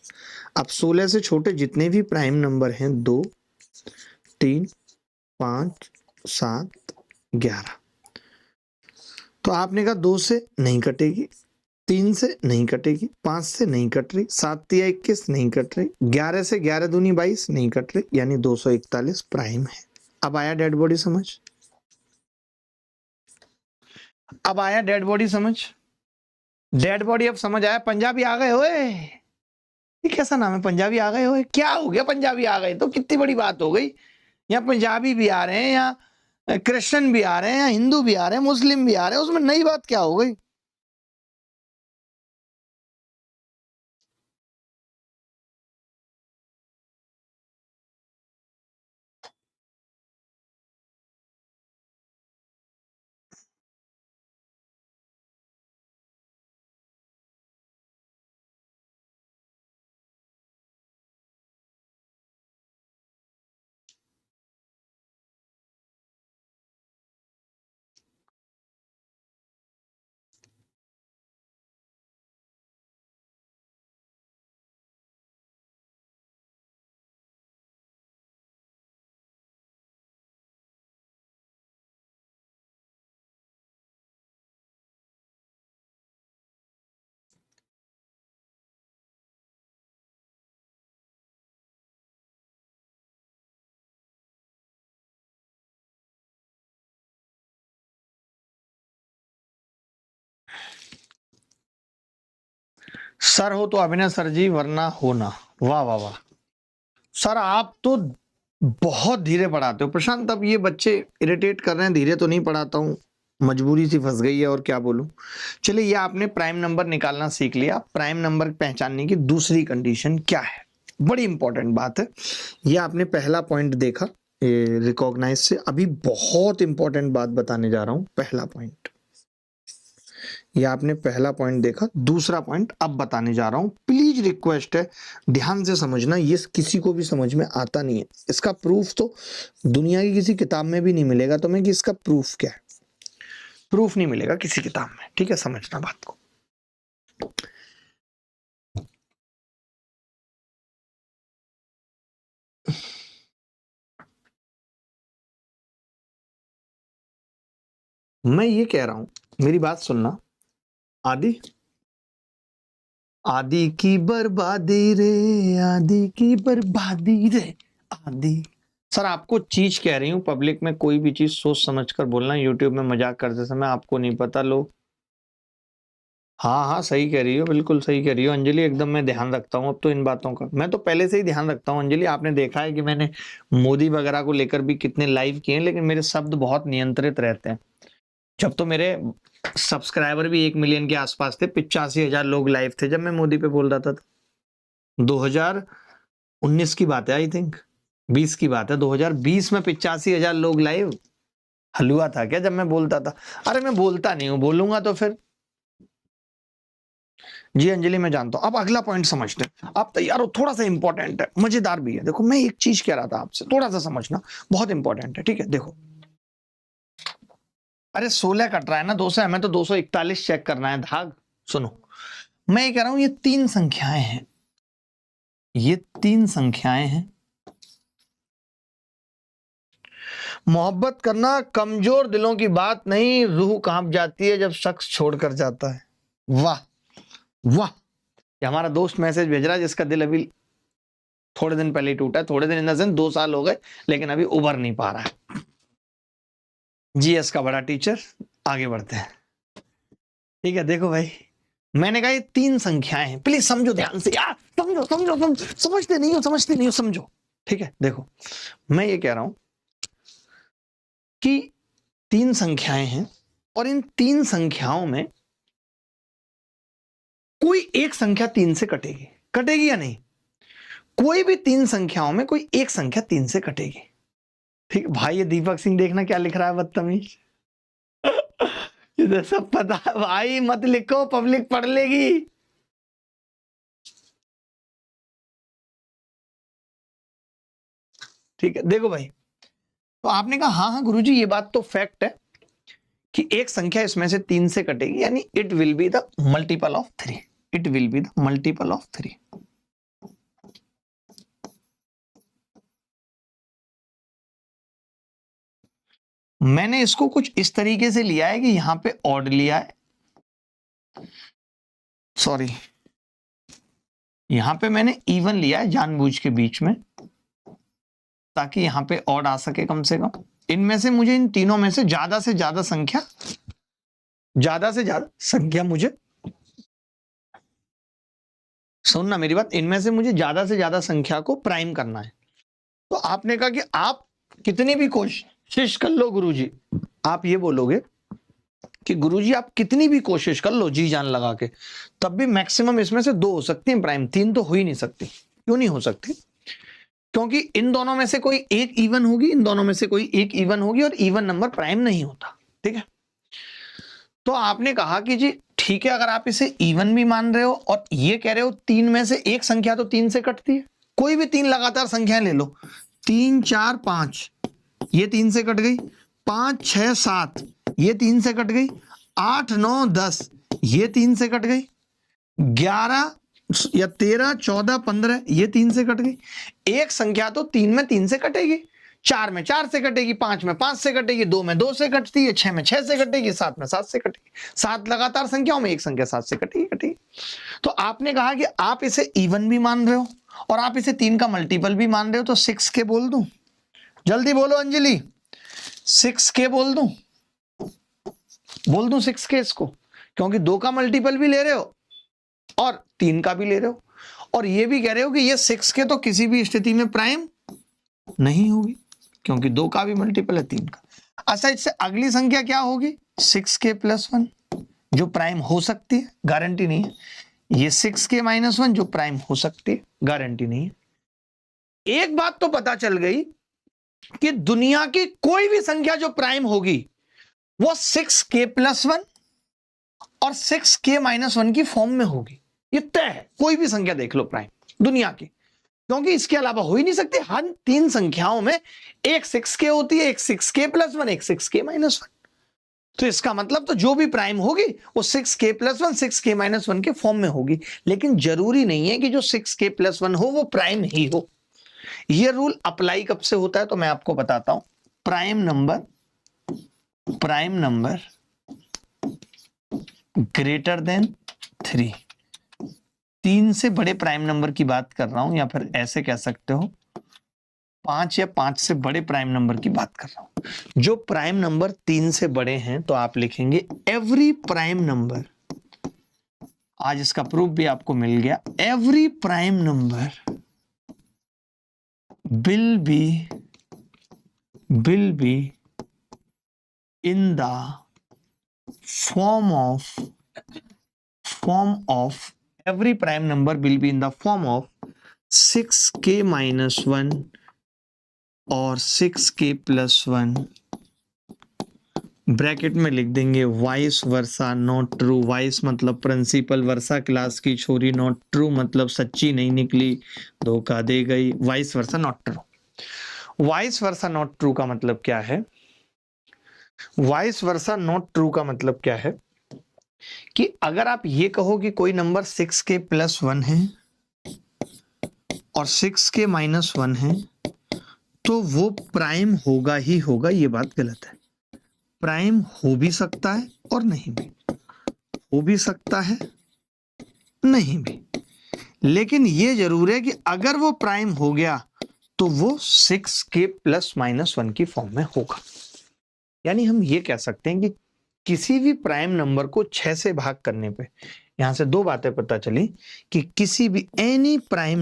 अब 16 से छोटे जितने भी प्राइम नंबर हैं, 2 3 5 7 11, तो आपने कहा 2 से नहीं कटेगी, 3 से नहीं कटेगी, 5 से नहीं कट रही, 7 तिया 21 नहीं कट रही, 11 से 11 दूनी 22 नहीं कट रही, यानी 241 प्राइम है। अब आया डेड बॉडी समझ? अब आया डेड बॉडी समझ? डेड बॉडी अब समझ आया? पंजाबी आ गए ओए, ये कैसा नाम है पंजाबी आ गए ओए? क्या हो गया पंजाबी आ गए तो कितनी बड़ी बात हो गई। यहाँ पंजाबी भी आ रहे हैं, यहाँ क्रिश्चियन भी आ रहे हैं, यहाँ हिंदू भी आ रहे हैं, मुस्लिम भी आ रहे हैं, उसमें नई बात क्या हो गई? सर हो तो अभिनय सर जी, वरना हो ना। वाह वाह वाह सर, आप तो बहुत धीरे पढ़ाते हो प्रशांत। अब ये बच्चे इरिटेट कर रहे हैं, धीरे तो नहीं पढ़ाता हूँ, मजबूरी सी फंस गई है और क्या बोलूं। चलिए, ये आपने प्राइम नंबर निकालना सीख लिया। प्राइम नंबर पहचानने की दूसरी कंडीशन क्या है, बड़ी इंपॉर्टेंट बात है। ये आपने पहला पॉइंट देखा रिकॉग्नाइज से। अभी बहुत इंपॉर्टेंट बात बताने जा रहा हूं। पहला पॉइंट, ये आपने पहला पॉइंट देखा। दूसरा पॉइंट अब बताने जा रहा हूं, प्लीज रिक्वेस्ट है ध्यान से समझना। ये किसी को भी समझ में आता नहीं है। इसका प्रूफ तो दुनिया की किसी किताब में भी नहीं मिलेगा तुम्हें कि इसका प्रूफ क्या है। प्रूफ नहीं मिलेगा किसी किताब में, ठीक है? समझना बात को। मैं ये कह रहा हूं, मेरी बात सुनना। आदि आदि की बर्बादी रे, आदि की बर्बादी रे, आदि। सर, आपको चीज कह रही हूं, पब्लिक में कोई भी चीज सोच समझ कर बोलना। यूट्यूब में मजाक करते समय आपको नहीं पता लोग। हाँ हाँ, सही कह रही हो, बिल्कुल सही कह रही हो अंजलि, एकदम मैं ध्यान रखता हूँ अब तो इन बातों का। मैं तो पहले से ही ध्यान रखता हूँ अंजलि। आपने देखा है कि मैंने मोदी वगैरह को लेकर भी कितने लाइव किए हैं, लेकिन मेरे शब्द बहुत नियंत्रित रहते हैं। जब तो मेरे सब्सक्राइबर भी 1 मिलियन के आसपास थे, 85,000 लोग लाइव थे जब मैं मोदी पे बोल रहा था। 2019 की बात है, आई थिंक 20 की बात है। 2020 में 85,000 लोग लाइव। हलवा था क्या जब मैं बोलता था? अरे मैं बोलता नहीं हूं, बोलूंगा तो फिर। जी अंजलि, मैं जानता हूं। अब अगला पॉइंट समझते हैं। आप तैयार हो? थोड़ा सा इंपॉर्टेंट है, मजेदार भी है। देखो, मैं एक चीज कह रहा था आपसे, थोड़ा सा समझना, बहुत इंपॉर्टेंट है, ठीक है? देखो, अरे 16 कट रहा है ना, 200, हमें तो 241 चेक करना है धाग। सुनो, मैं ये कह रहा हूं, ये 3 संख्याएं हैं, ये 3 संख्याएं हैं। मोहब्बत करना कमजोर दिलों की बात नहीं, रूह कांप जाती है जब शख्स छोड़कर जाता है। वाह वाह, ये हमारा दोस्त मैसेज भेज रहा है जिसका दिल अभी थोड़े दिन पहले ही टूटा है। थोड़े दिन इन द सेंस 2 साल हो गए, लेकिन अभी उभर नहीं पा रहा है। जीएस का बड़ा टीचर। आगे बढ़ते हैं, ठीक है? देखो भाई, मैंने कहा ये 3 संख्याएं हैं, प्लीज समझो ध्यान से यार। समझो समझो समझो, समझते नहीं हो, समझते नहीं हो, समझो, ठीक है? देखो, मैं ये कह रहा हूं कि 3 संख्याएं हैं, और इन 3 संख्याओं में कोई एक संख्या 3 से कटेगी। कटेगी या नहीं? कोई भी 3 संख्याओं में कोई एक संख्या 3 से कटेगी, ठीक भाई? ये दीपक सिंह देखना क्या लिख रहा है, बदतमीज। इधर सब पता है भाई, मत लिखो, पब्लिक पढ़ लेगी। ठीक है, देखो भाई, तो आपने कहा हाँ हाँ गुरुजी, ये बात तो फैक्ट है कि एक संख्या इसमें से 3 से कटेगी, यानी it will be the multiple of 3। It will be the multiple of 3। मैंने इसको कुछ इस तरीके से लिया है कि यहां पे ऑड लिया है, सॉरी, यहां पे मैंने इवन लिया है जानबूझ के बीच में, ताकि यहां पे ऑड आ सके कम से कम। इनमें से मुझे, इन तीनों में से ज्यादा संख्या मुझे, सुनना मेरी बात, इनमें से मुझे ज्यादा से ज्यादा संख्या को प्राइम करना है। तो आपने कहा कि आप कितनी भी कोशिश कर लो गुरुजी, आप ये बोलोगे कि गुरुजी आप कितनी भी कोशिश कर लो जी जान लगा के, तब भी मैक्सिमम इसमें से 2 हो सकती हैं प्राइम, 3 तो हो ही नहीं सकती। क्यों नहीं हो सकती? क्योंकि इन दोनों में से कोई एक इवन होगी, इन दोनों में से कोई एक इवन होगी, और इवन नंबर प्राइम नहीं होता। ठीक है, तो आपने कहा कि जी ठीक है, अगर आप इसे इवन भी मान रहे हो और ये कह रहे हो 3 में से एक संख्या तो 3 से कटती है, कोई भी 3 लगातार संख्याएं ले लो, 3 4 5, ये 3 से कट गई, 5 6 7, ये 3 से कट गई, 8 9 10, ये 3 से कट गई, 11 या 13 14 15, ये 3 से कट गई। एक संख्या तो 3 में 3 से कटेगी, 4 में 4 से कटेगी, 5 में 5 से कटेगी, 2 में 2 से कटती है, 6 में 6 से कटेगी, 7 में 7 से कटेगी। 7 लगातार संख्याओं में एक संख्या 7 से कटेगी। तो आपने कहा कि आप इसे इवन भी मान रहे हो और आप इसे 3 का मल्टीपल भी मान रहे हो, तो 6 के बोल दूं? जल्दी बोलो अंजलि, 6 के बोल दूं? 6 के इसको, क्योंकि 2 का मल्टीपल भी ले रहे हो और 3 का भी ले रहे हो, और ये भी कह रहे हो कि ये 6 के तो किसी भी स्थिति में प्राइम नहीं होगी, क्योंकि 2 का भी मल्टीपल है 3 का। अच्छा, इससे अगली संख्या क्या होगी? 6k + 1, जो प्राइम हो सकती है, गारंटी नहीं है। ये 6k - 1 जो प्राइम हो सकती है, गारंटी नहीं है। एक बात तो पता चल गई कि दुनिया की कोई भी संख्या जो प्राइम होगी वो 6k + 1 और 6k - 1 की फॉर्म में होगी। ये तय है, कोई भी संख्या देख लो प्राइम दुनिया की, क्योंकि इसके अलावा हो ही नहीं सकती। हर 3 संख्याओं में एक 6k होती है, एक 6k + 1, एक 6k - 1। तो इसका मतलब तो जो भी प्राइम होगी वो 6k + 1 6k - 1 के फॉर्म में होगी। लेकिन जरूरी नहीं है कि जो 6k + 1 हो वो प्राइम ही हो। ये रूल अप्लाई कब से होता है तो मैं आपको बताता हूं। प्राइम नंबर ग्रेटर देन 3, 3 से बड़े प्राइम नंबर की बात कर रहा हूं, या फिर ऐसे कह सकते हो 5 या 5 से बड़े प्राइम नंबर की बात कर रहा हूं। जो प्राइम नंबर 3 से बड़े हैं तो आप लिखेंगे एवरी प्राइम नंबर, आज इसका प्रूफ भी आपको मिल गया, every prime number will be in the form of every prime number will be in the form of 6k - 1 और 6k + 1, ब्रैकेट में लिख देंगे vice versa not true. Vice मतलब प्रिंसिपल, वर्सा क्लास की छोरी, नॉट ट्रू मतलब सच्ची नहीं निकली, धोखा दे गई। Vice versa not true. Vice versa not true का मतलब क्या है? वाइस वर्सा नॉट ट्रू का मतलब क्या है कि अगर आप ये कहो कि कोई नंबर 6k + 1 है और 6k - 1 है तो वो प्राइम होगा ही होगा, ये बात गलत है। प्राइम हो भी सकता है और नहीं भी, हो भी सकता है नहीं भी, लेकिन ये जरूर है कि अगर वो प्राइम हो गया तो वो 6k + -1 की फॉर्म में होगा। यानी हम ये कह सकते हैं कि किसी भी प्राइम नंबर को 6 से भाग करने पे, यहां से 2 बातें पता चली कि किसी भी एनी प्राइम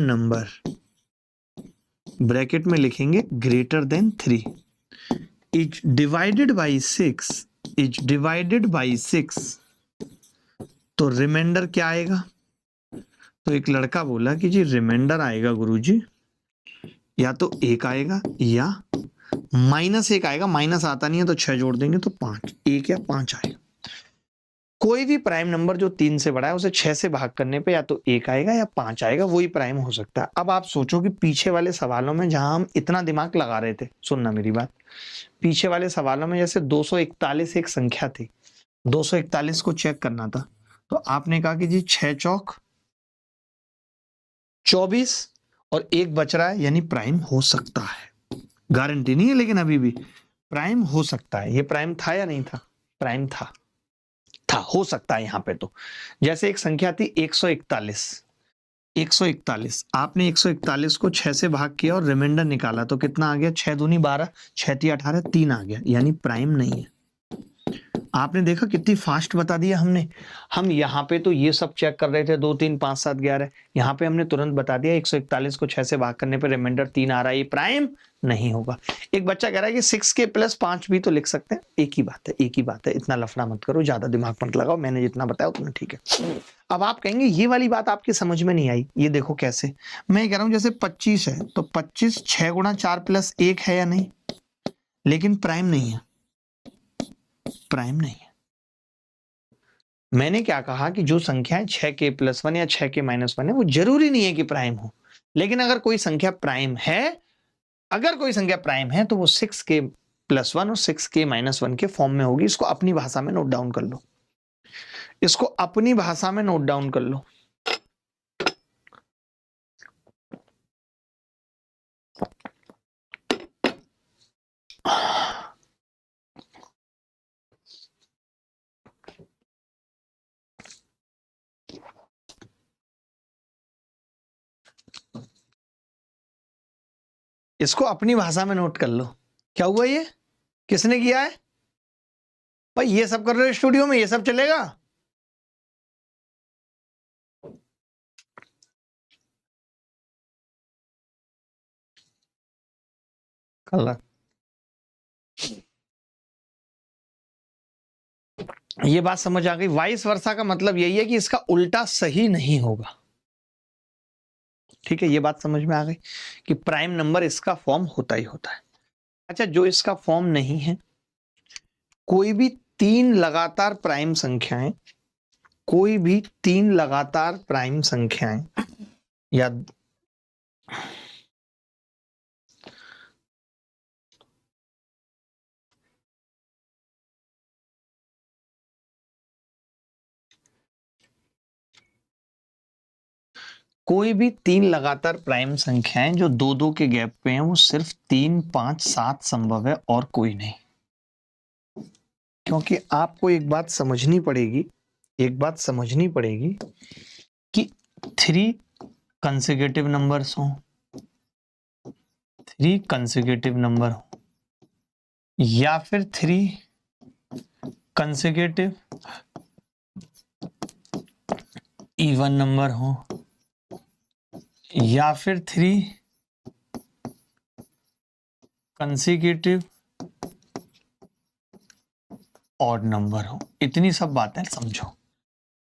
नंबर ब्रैकेट में लिखेंगे greater than 3 is divided by 6 तो रिमाइंडर क्या आएगा? तो एक लड़का बोला कि जी रिमाइंडर आएगा गुरुजी या तो 1 आएगा या -1 आएगा। माइनस आता नहीं है तो 6 जोड़ देंगे तो 5, 1 या 5 आएगा। कोई भी प्राइम नंबर जो 3 से बड़ा है उसे 6 से भाग करने पे या तो 1 आएगा या 5 आएगा, वही प्राइम हो सकता है। अब आप सोचो कि पीछे वाले सवालों में जहां हम इतना दिमाग लगा रहे थे, सुनना मेरी बात, पीछे वाले सवालों में जैसे 241 एक संख्या थी, 241 को चेक करना था, तो आपने कहा कि जी 6 चौक 24 और 1 बच रहा है, यानी प्राइम हो सकता है। गारंटी नहीं है लेकिन अभी भी प्राइम हो सकता है। ये प्राइम था या नहीं था? प्राइम था। था, हो सकता है यहाँ पे। तो जैसे एक संख्या थी 141, 141, आपने 141 को 6 से भाग किया और रिमाइंडर निकाला तो कितना आ गया? 6 दूनी 12, 6 तिया 18, 3 आ गया, यानी प्राइम नहीं है। आपने देखा कितनी फास्ट बता दिया हमने। हम यहाँ पे तो ये सब चेक कर रहे थे, 2 3 5 7 11, यहाँ पे हमने तुरंत बता दिया 141 को 6 से भाग करने पे रिमाइंडर 3 आ रहा है, ये प्राइम नहीं होगा। एक बच्चा कह रहा है कि 6k + 5 भी तो लिख सकते हैं। एक ही बात है, एक ही बात है, इतना लफड़ा मत करो, ज्यादा दिमाग मत लगाओ, मैंने जितना बताया उतना ठीक है। अब आप कहेंगे ये वाली बात आपकी समझ में नहीं आई। ये देखो कैसे, मैं कह रहा हूं जैसे 25 है तो 25 6 × 4 + 1 है या नहीं, लेकिन प्राइम नहीं है, प्राइम नहीं है। मैंने क्या कहा कि जो संख्याएं 6k + 1 या 6k - 1 है वो जरूरी नहीं है कि प्राइम हो, लेकिन अगर कोई संख्या प्राइम है, अगर कोई संख्या प्राइम है तो वो 6k + 1 और 6k - 1 के फॉर्म में होगी। इसको अपनी भाषा में नोट डाउन कर लो, इसको अपनी भाषा में नोट डाउन कर लो। इसको अपनी भाषा में नोट कर लो। क्या हुआ? ये किसने किया है भाई? ये सब कर रहे हो स्टूडियो में, ये सब चलेगा? कल ये बात समझ आ गई। वाइस वर्सा का मतलब यही है कि इसका उल्टा सही नहीं होगा। ठीक है, ये बात समझ में आ गई कि प्राइम नंबर इसका फॉर्म होता ही होता है। अच्छा, जो इसका फॉर्म नहीं है, कोई भी 3 लगातार प्राइम संख्याएं, कोई भी 3 लगातार प्राइम संख्याएं या कोई भी 3 लगातार प्राइम संख्याएं जो 2-2 के गैप पे हैं, वो सिर्फ 3 5 7 संभव है और कोई नहीं। क्योंकि आपको एक बात समझनी पड़ेगी, एक बात समझनी पड़ेगी कि 3 कंसेक्यूटिव नंबर्स हों, 3 कंसेक्यूटिव नंबर हो, या फिर 3 कंसेक्यूटिव इवन नंबर हो, या फिर 3 कंसेक्यूटिव ऑड नंबर हो। इतनी सब बातें समझो।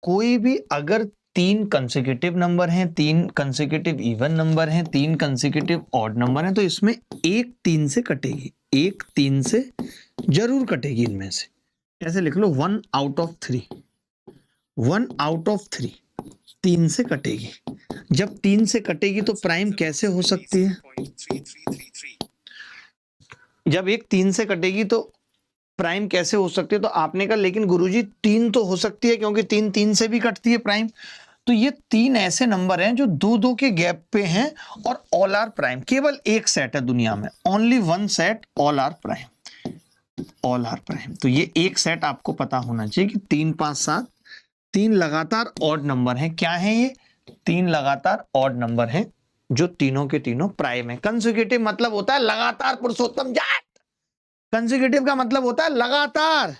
कोई भी अगर 3 कंसेक्यूटिव नंबर हैं, 3 कंसेक्यूटिव इवन नंबर हैं, 3 कंसेक्यूटिव ऑड नंबर हैं, तो इसमें एक 3 से कटेगी, एक 3 से जरूर कटेगी। इनमें से ऐसे लिख लो 1 आउट ऑफ 3, 1 आउट ऑफ 3 3 से कटेगी। जब 3 से कटेगी तो प्राइम कैसे हो सकती है? जब एक 3 से कटेगी तो प्राइम कैसे हो सकती है? तो आपने कहा लेकिन गुरुजी 3 तो हो सकती है, क्योंकि 3 3 से भी कटती है प्राइम। तो ये 3 ऐसे नंबर हैं जो 2-2 के गैप पे हैं और ऑल आर प्राइम। केवल एक सेट है दुनिया में, only one set, all are prime, all are prime. तो ये एक सेट आपको पता होना चाहिए कि 3 5 7 3 लगातार ऑड नंबर हैं। क्या है ये? 3 लगातार ऑड नंबर हैं जो तीनों के तीनों प्राइम है। कंसेक्यूटिव मतलब होता है लगातार, पुरुषोत्तम जाट। कंसेक्यूटिव का मतलब होता है लगातार।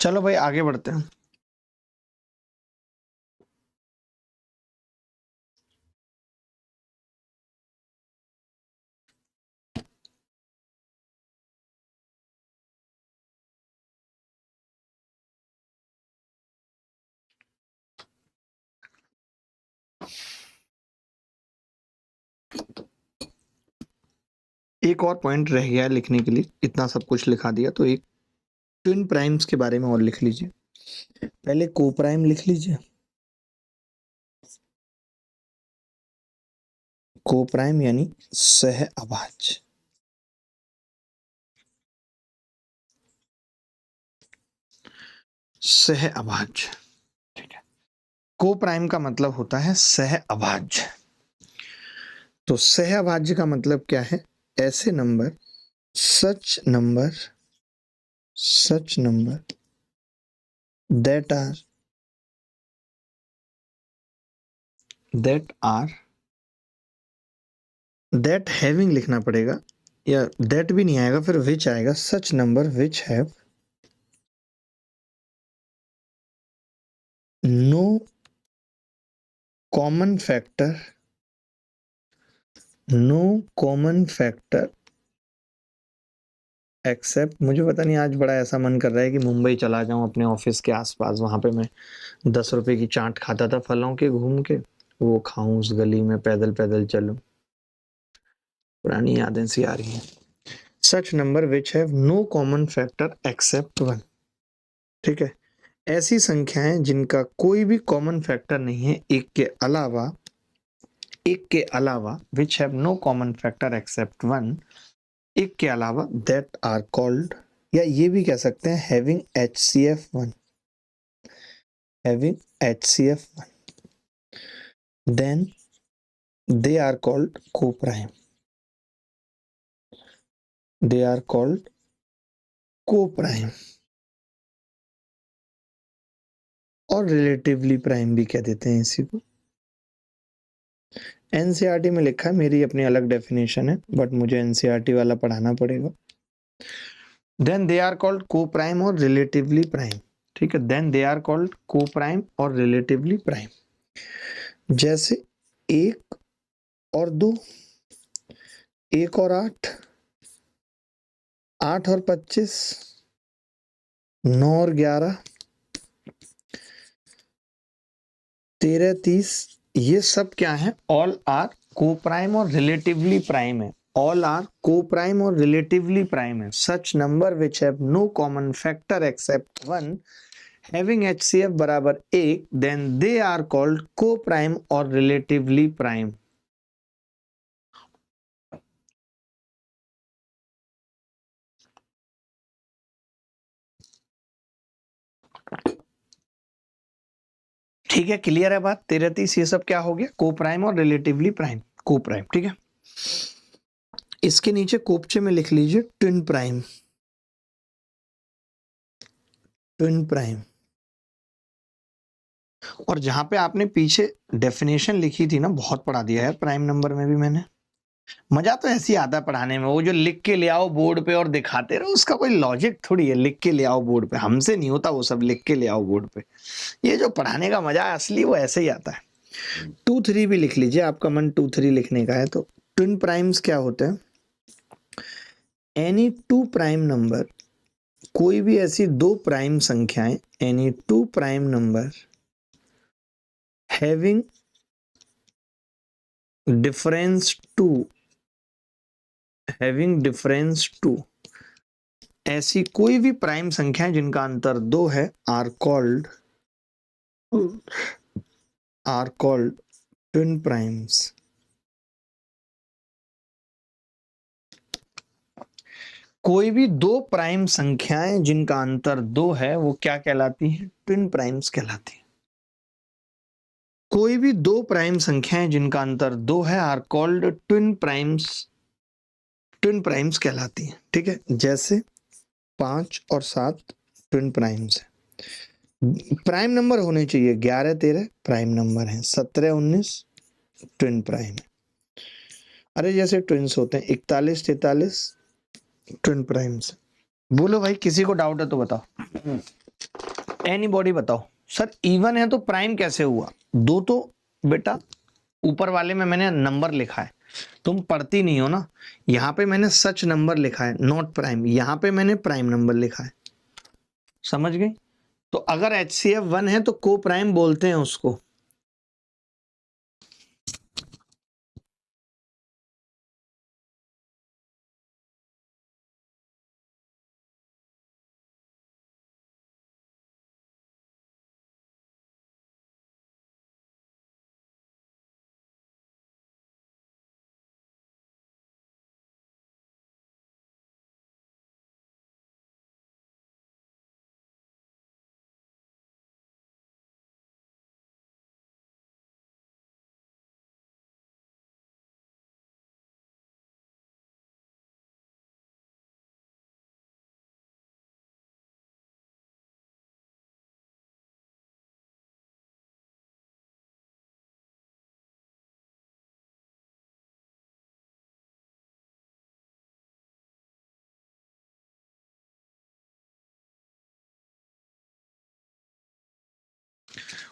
चलो भाई आगे बढ़ते हैं। एक और पॉइंट रह गया है लिखने के लिए, इतना सब कुछ लिखा दिया तो एक ट्विन प्राइम्स के बारे में और लिख लीजिए। पहले को प्राइम लिख लीजिए। को प्राइम यानी सह अभाज्य। सह अभाज्य, ठीक है। को प्राइम का मतलब होता है सह अभाज्य। तो सह अभाज्य का मतलब क्या है? ऐसे number, such number that are that having लिखना पड़ेगा, या that भी नहीं आएगा, फिर which आएगा। such number which have no common factor except, मुझे पता नहीं आज बड़ा ऐसा मन कर रहा है कि मुंबई चला जाऊं अपने ऑफिस के आसपास, वहां पे मैं 10 रुपए की चाट खाता था फलों के, घूम के वो खाऊं, उस गली में पैदल पैदल चलूं। पुरानी यादें सी आ रही हैं। Such number which have no common factor except 1, ठीक है। ऐसी संख्याएं जिनका कोई भी कॉमन फैक्टर नहीं है एक के अलावा which have no common factor except 1, एक के अलावा, दैट आर कॉल्ड, या ये भी कह सकते हैं having HCF1, then they are called coprime, और रिलेटिवली प्राइम भी कह देते हैं इसी को। एनसीईआरटी में लिखा है, मेरी अपनी अलग डेफिनेशन है, बट मुझे एनसीईआरटी वाला पढ़ाना पड़ेगा। Then they are called coprime और रिलेटिवली प्राइम, ठीक है। Then they are called coprime और रिलेटिवली प्राइम। जैसे 1 और 2, 1 और 8, 8 और 25, 9 और 11, 13, 30, ये सब क्या है? ऑल आर को प्राइम और रिलेटिवली प्राइम है। ऑल आर को प्राइम और रिलेटिवली प्राइम है। Such number which have no common factor except 1 having HCF बराबर 1, then they are called coprime और रिलेटिवली प्राइम। ठीक है, क्लियर है बात? 13, 30 ये सब क्या हो गया? को प्राइम और रिलेटिवली प्राइम, को प्राइम, ठीक है। इसके नीचे कोपचे में लिख लीजिए ट्विन प्राइम। और जहां पे आपने पीछे डेफिनेशन लिखी थी ना, बहुत पढ़ा दिया यार प्राइम नंबर में भी मैंने। मजा तो ऐसी आता है पढ़ाने में, वो जो लिख के ले आओ बोर्ड पे और दिखाते रहो, उसका कोई लॉजिक थोड़ी है। लिख के ले आओ बोर्ड पे, हमसे नहीं होता वो सब, लिख के ले आओ बोर्ड पे। ये जो पढ़ाने का मजा है असली, वो ऐसे ही आता है। 2, 3 भी लिख लीजिए, आपका मन 2, 3 लिखने का है तो। ट्विन प्राइम्स क्या होते हैं? एनी 2 प्राइम नंबर, कोई भी ऐसी 2 प्राइम संख्याएं, any 2 prime number having difference two, ऐसी कोई भी प्राइम संख्याएं जिनका अंतर 2 है, आर कॉल्ड ट्विन प्राइम्स। कोई भी 2 प्राइम संख्याएं जिनका अंतर 2 है, वो क्या कहलाती हैं? ट्विन प्राइम्स कहलाती हैं। कोई भी 2 प्राइम संख्याएं जिनका अंतर 2 है आर कॉल्ड ट्विन प्राइम्स कहलाती हैं, ठीक है। जैसे 5 और 7 ट्विन प्राइम्स है। प्राइम नंबर होने चाहिए, 11, 13 प्राइम नंबर हैं, 17, 19 ट्विन प्राइम है। अरे जैसे ट्विन्स होते हैं 41, 43 ट्विन प्राइम्स। बोलो भाई, किसी को डाउट है तो बताओ। एनीबॉडी बताओ सर इवन है तो प्राइम कैसे हुआ? दो तो बेटा ऊपर वाले में मैंने नंबर लिखा है, तुम पढ़ती नहीं हो ना। यहाँ पे मैंने सच नंबर लिखा है नॉट प्राइम, यहाँ पे मैंने प्राइम नंबर लिखा है, समझ गई? तो अगर HCF 1 है तो को प्राइम बोलते हैं उसको।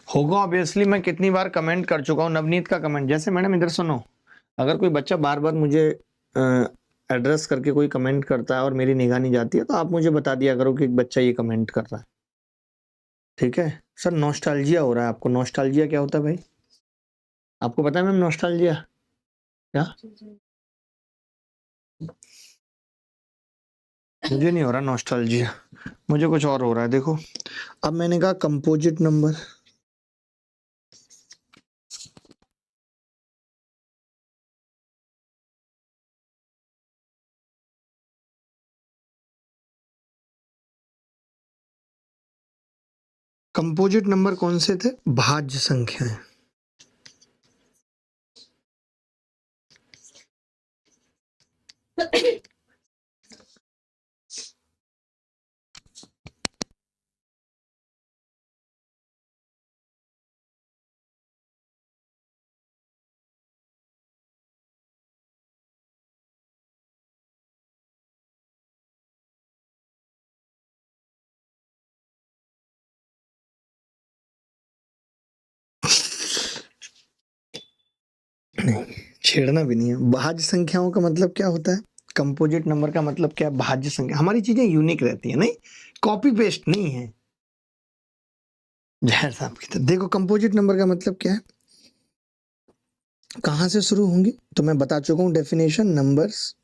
होगा ऑब्वियसली, मैं कितनी बार कमेंट कर चुका हूँ नवनीत का कमेंट। जैसे मैडम इधर सुनो, अगर कोई बच्चा बार बार मुझे एड्रेस करके कोई कमेंट करता है और मेरी निगाह नहीं जाती है तो आप मुझे बता दिया करो कि एक बच्चा ये कमेंट कर रहा है, ठीक है? सर नॉस्टैल्जिया हो रहा है आपको, नॉस्टैल्जिया क्या होता है भाई? आपको पता है मैम नॉस्टैल्जिया क्या? मुझे नहीं हो रहा नॉस्टैल्जिया, मुझे कुछ और हो रहा है। देखो अब मैंने कहा कंपोजिट नंबर, कंपोजिट नंबर कौन से थे? भाज्य संख्याएं। नहीं, छेड़ना भी नहीं है। भाज्य संख्याओं का मतलब क्या होता है? कंपोजिट नंबर का मतलब क्या है? भाज्य संख्या। हमारी चीजें यूनिक रहती है, नहीं कॉपी पेस्ट नहीं है। जहर साहब की तरह देखो, कंपोजिट नंबर का मतलब क्या है, कहां से शुरू होंगी? तो मैं बता चुका हूं definition, numbers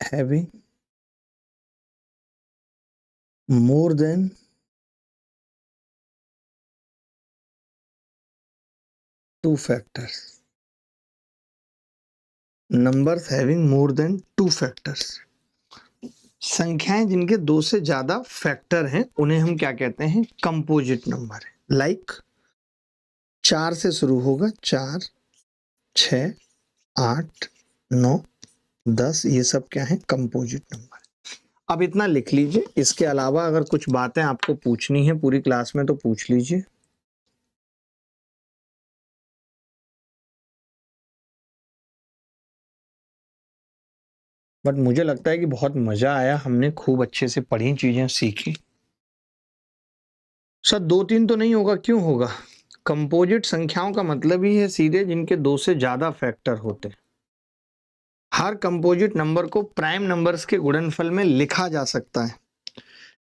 having more than two factors, numbers having more than two factors. संख्याएं जिनके दो से ज्यादा फैक्टर हैं उन्हें हम क्या कहते हैं? कंपोजिट नंबर है। लाइक 4 से शुरू होगा, 4, 6, 8, 9, 10, ये सब क्या है? Composite number. अब इतना लिख लीजिए, इसके अलावा अगर कुछ बातें आपको पूछनी है पूरी क्लास में तो पूछ लीजिए। बट मुझे लगता है कि बहुत मजा आया, हमने खूब अच्छे से पढ़ी, चीजें सीखी। सर 2-3 तो नहीं होगा, क्यों होगा? कंपोजिट संख्याओं का मतलब ही है सीधे जिनके दो से ज्यादा फैक्टर होते हैं। हर कंपोजिट नंबर को प्राइम नंबर्स के गुणनफल में लिखा जा सकता है।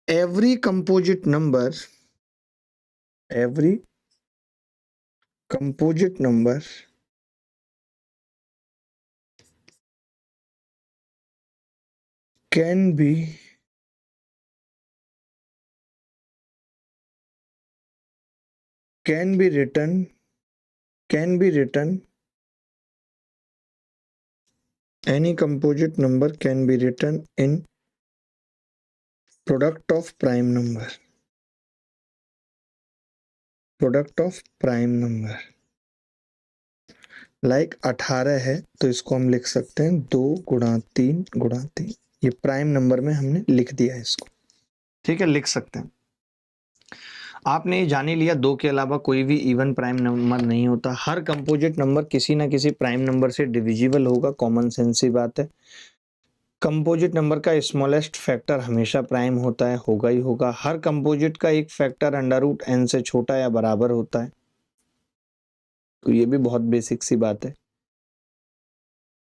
Every composite number, every composite number can be written any composite number can be written in product of prime number, product of prime number। Like 18 है तो इसको हम लिख सकते हैं 2 गुणा 3 गुणा 3, ये प्राइम नंबर में हमने लिख दिया है इसको, ठीक है? लिख सकते हैं। आपने ये जान ही लिया, 2 के अलावा कोई भी इवन प्राइम नंबर नहीं होता। हर कंपोजिट नंबर किसी ना किसी प्राइम नंबर से डिविजिबल होगा, कॉमन सेंस ही बात है। कंपोजिट नंबर का स्मॉलेस्ट फैक्टर हमेशा प्राइम होता है, होगा ही होगा। हर कंपोजिट का एक फैक्टर अंडर रूट n से छोटा या बराबर होता है। तो ये भी बहुत बेसिक सी बात है।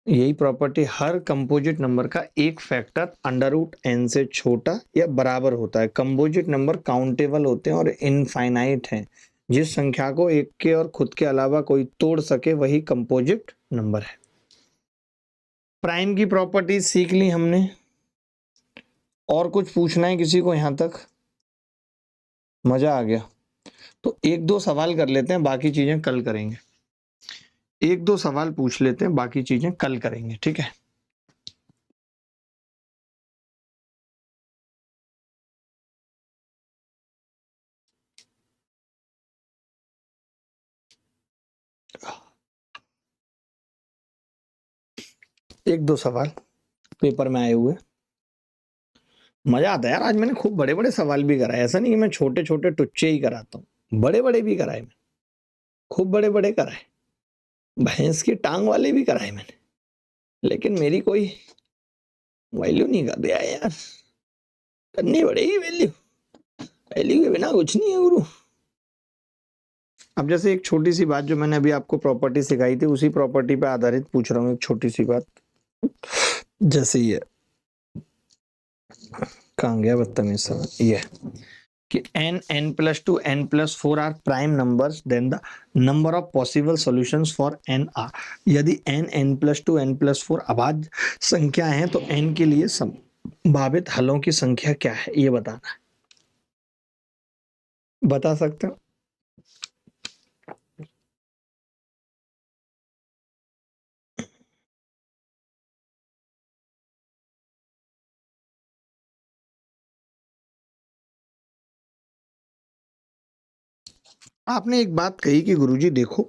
यही प्रॉपर्टी, हर कंपोजिट नंबर का एक फैक्टर अंडर रूट n से छोटा या बराबर होता है। कंपोजिट नंबर काउंटेबल होते हैं और इनफाइनाइट हैं। जिस संख्या को एक के और खुद के अलावा कोई तोड़ सके वही कंपोजिट नंबर है। प्राइम की प्रॉपर्टी सीख ली हमने। और कुछ पूछना है किसी को यहां तक? मजा आ गया तो एक दो सवाल कर लेते हैं, बाकी चीजें कल करेंगे। एक दो सवाल पूछ लेते हैं, बाकी चीजें कल करेंगे, ठीक है? एक दो सवाल पेपर में आए हुए। मजा आता है यार, आज मैंने खूब बड़े बड़े सवाल भी कराए। ऐसा नहीं कि मैं छोटे छोटे टुच्चे ही कराता हूँ, बड़े बड़े भी कराए मैंने, खूब बड़े बड़े कराए। भैंस की टांग वाले भी कराए मैंने, लेकिन मेरी कोई वैल्यू नहीं कर दिया यार। करनी पड़ेगी वैल्यू, वैल्यू के बिना कुछ नहीं है गुरु। अब जैसे एक छोटी सी बात जो मैंने अभी आपको प्रॉपर्टी सिखाई थी, उसी प्रॉपर्टी पे आधारित पूछ रहा हूँ एक छोटी सी बात। जैसे ये कहाँ गया बदतमीज सवाल, ये कि n+2 n+4 are prime numbers, then the number of possible solutions for n are. यदि n+2 n+4 अभाज्य संख्या है तो n के लिए संभावित हलों की संख्या क्या है, ये बताना है। बता सकते हो? आपने एक बात कही कि गुरुजी देखो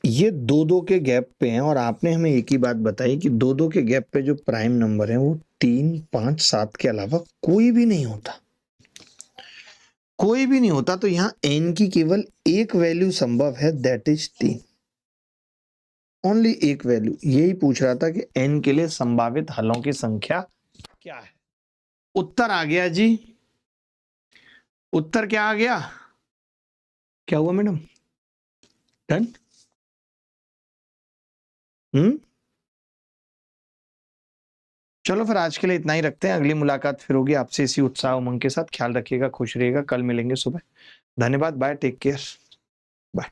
ये दो दो के गैप पे हैं, और आपने हमें एक ही बात बताई कि दो दो के गैप पे जो प्राइम नंबर है वो 3, 5, 7 के अलावा कोई भी नहीं होता, कोई भी नहीं होता। तो यहाँ n की केवल एक वैल्यू संभव है, दैट इज 3। ओनली एक वैल्यू। यही पूछ रहा था कि n के लिए संभावित हलों की संख्या क्या है। उत्तर आ गया जी। उत्तर क्या आ गया? क्या हुआ मैडम? डन? चलो फिर आज के लिए इतना ही रखते हैं। अगली मुलाकात फिर होगी आपसे इसी उत्साह उमंग के साथ। ख्याल रखिएगा, खुश रहिएगा। कल मिलेंगे सुबह। धन्यवाद, बाय, टेक केयर, बाय।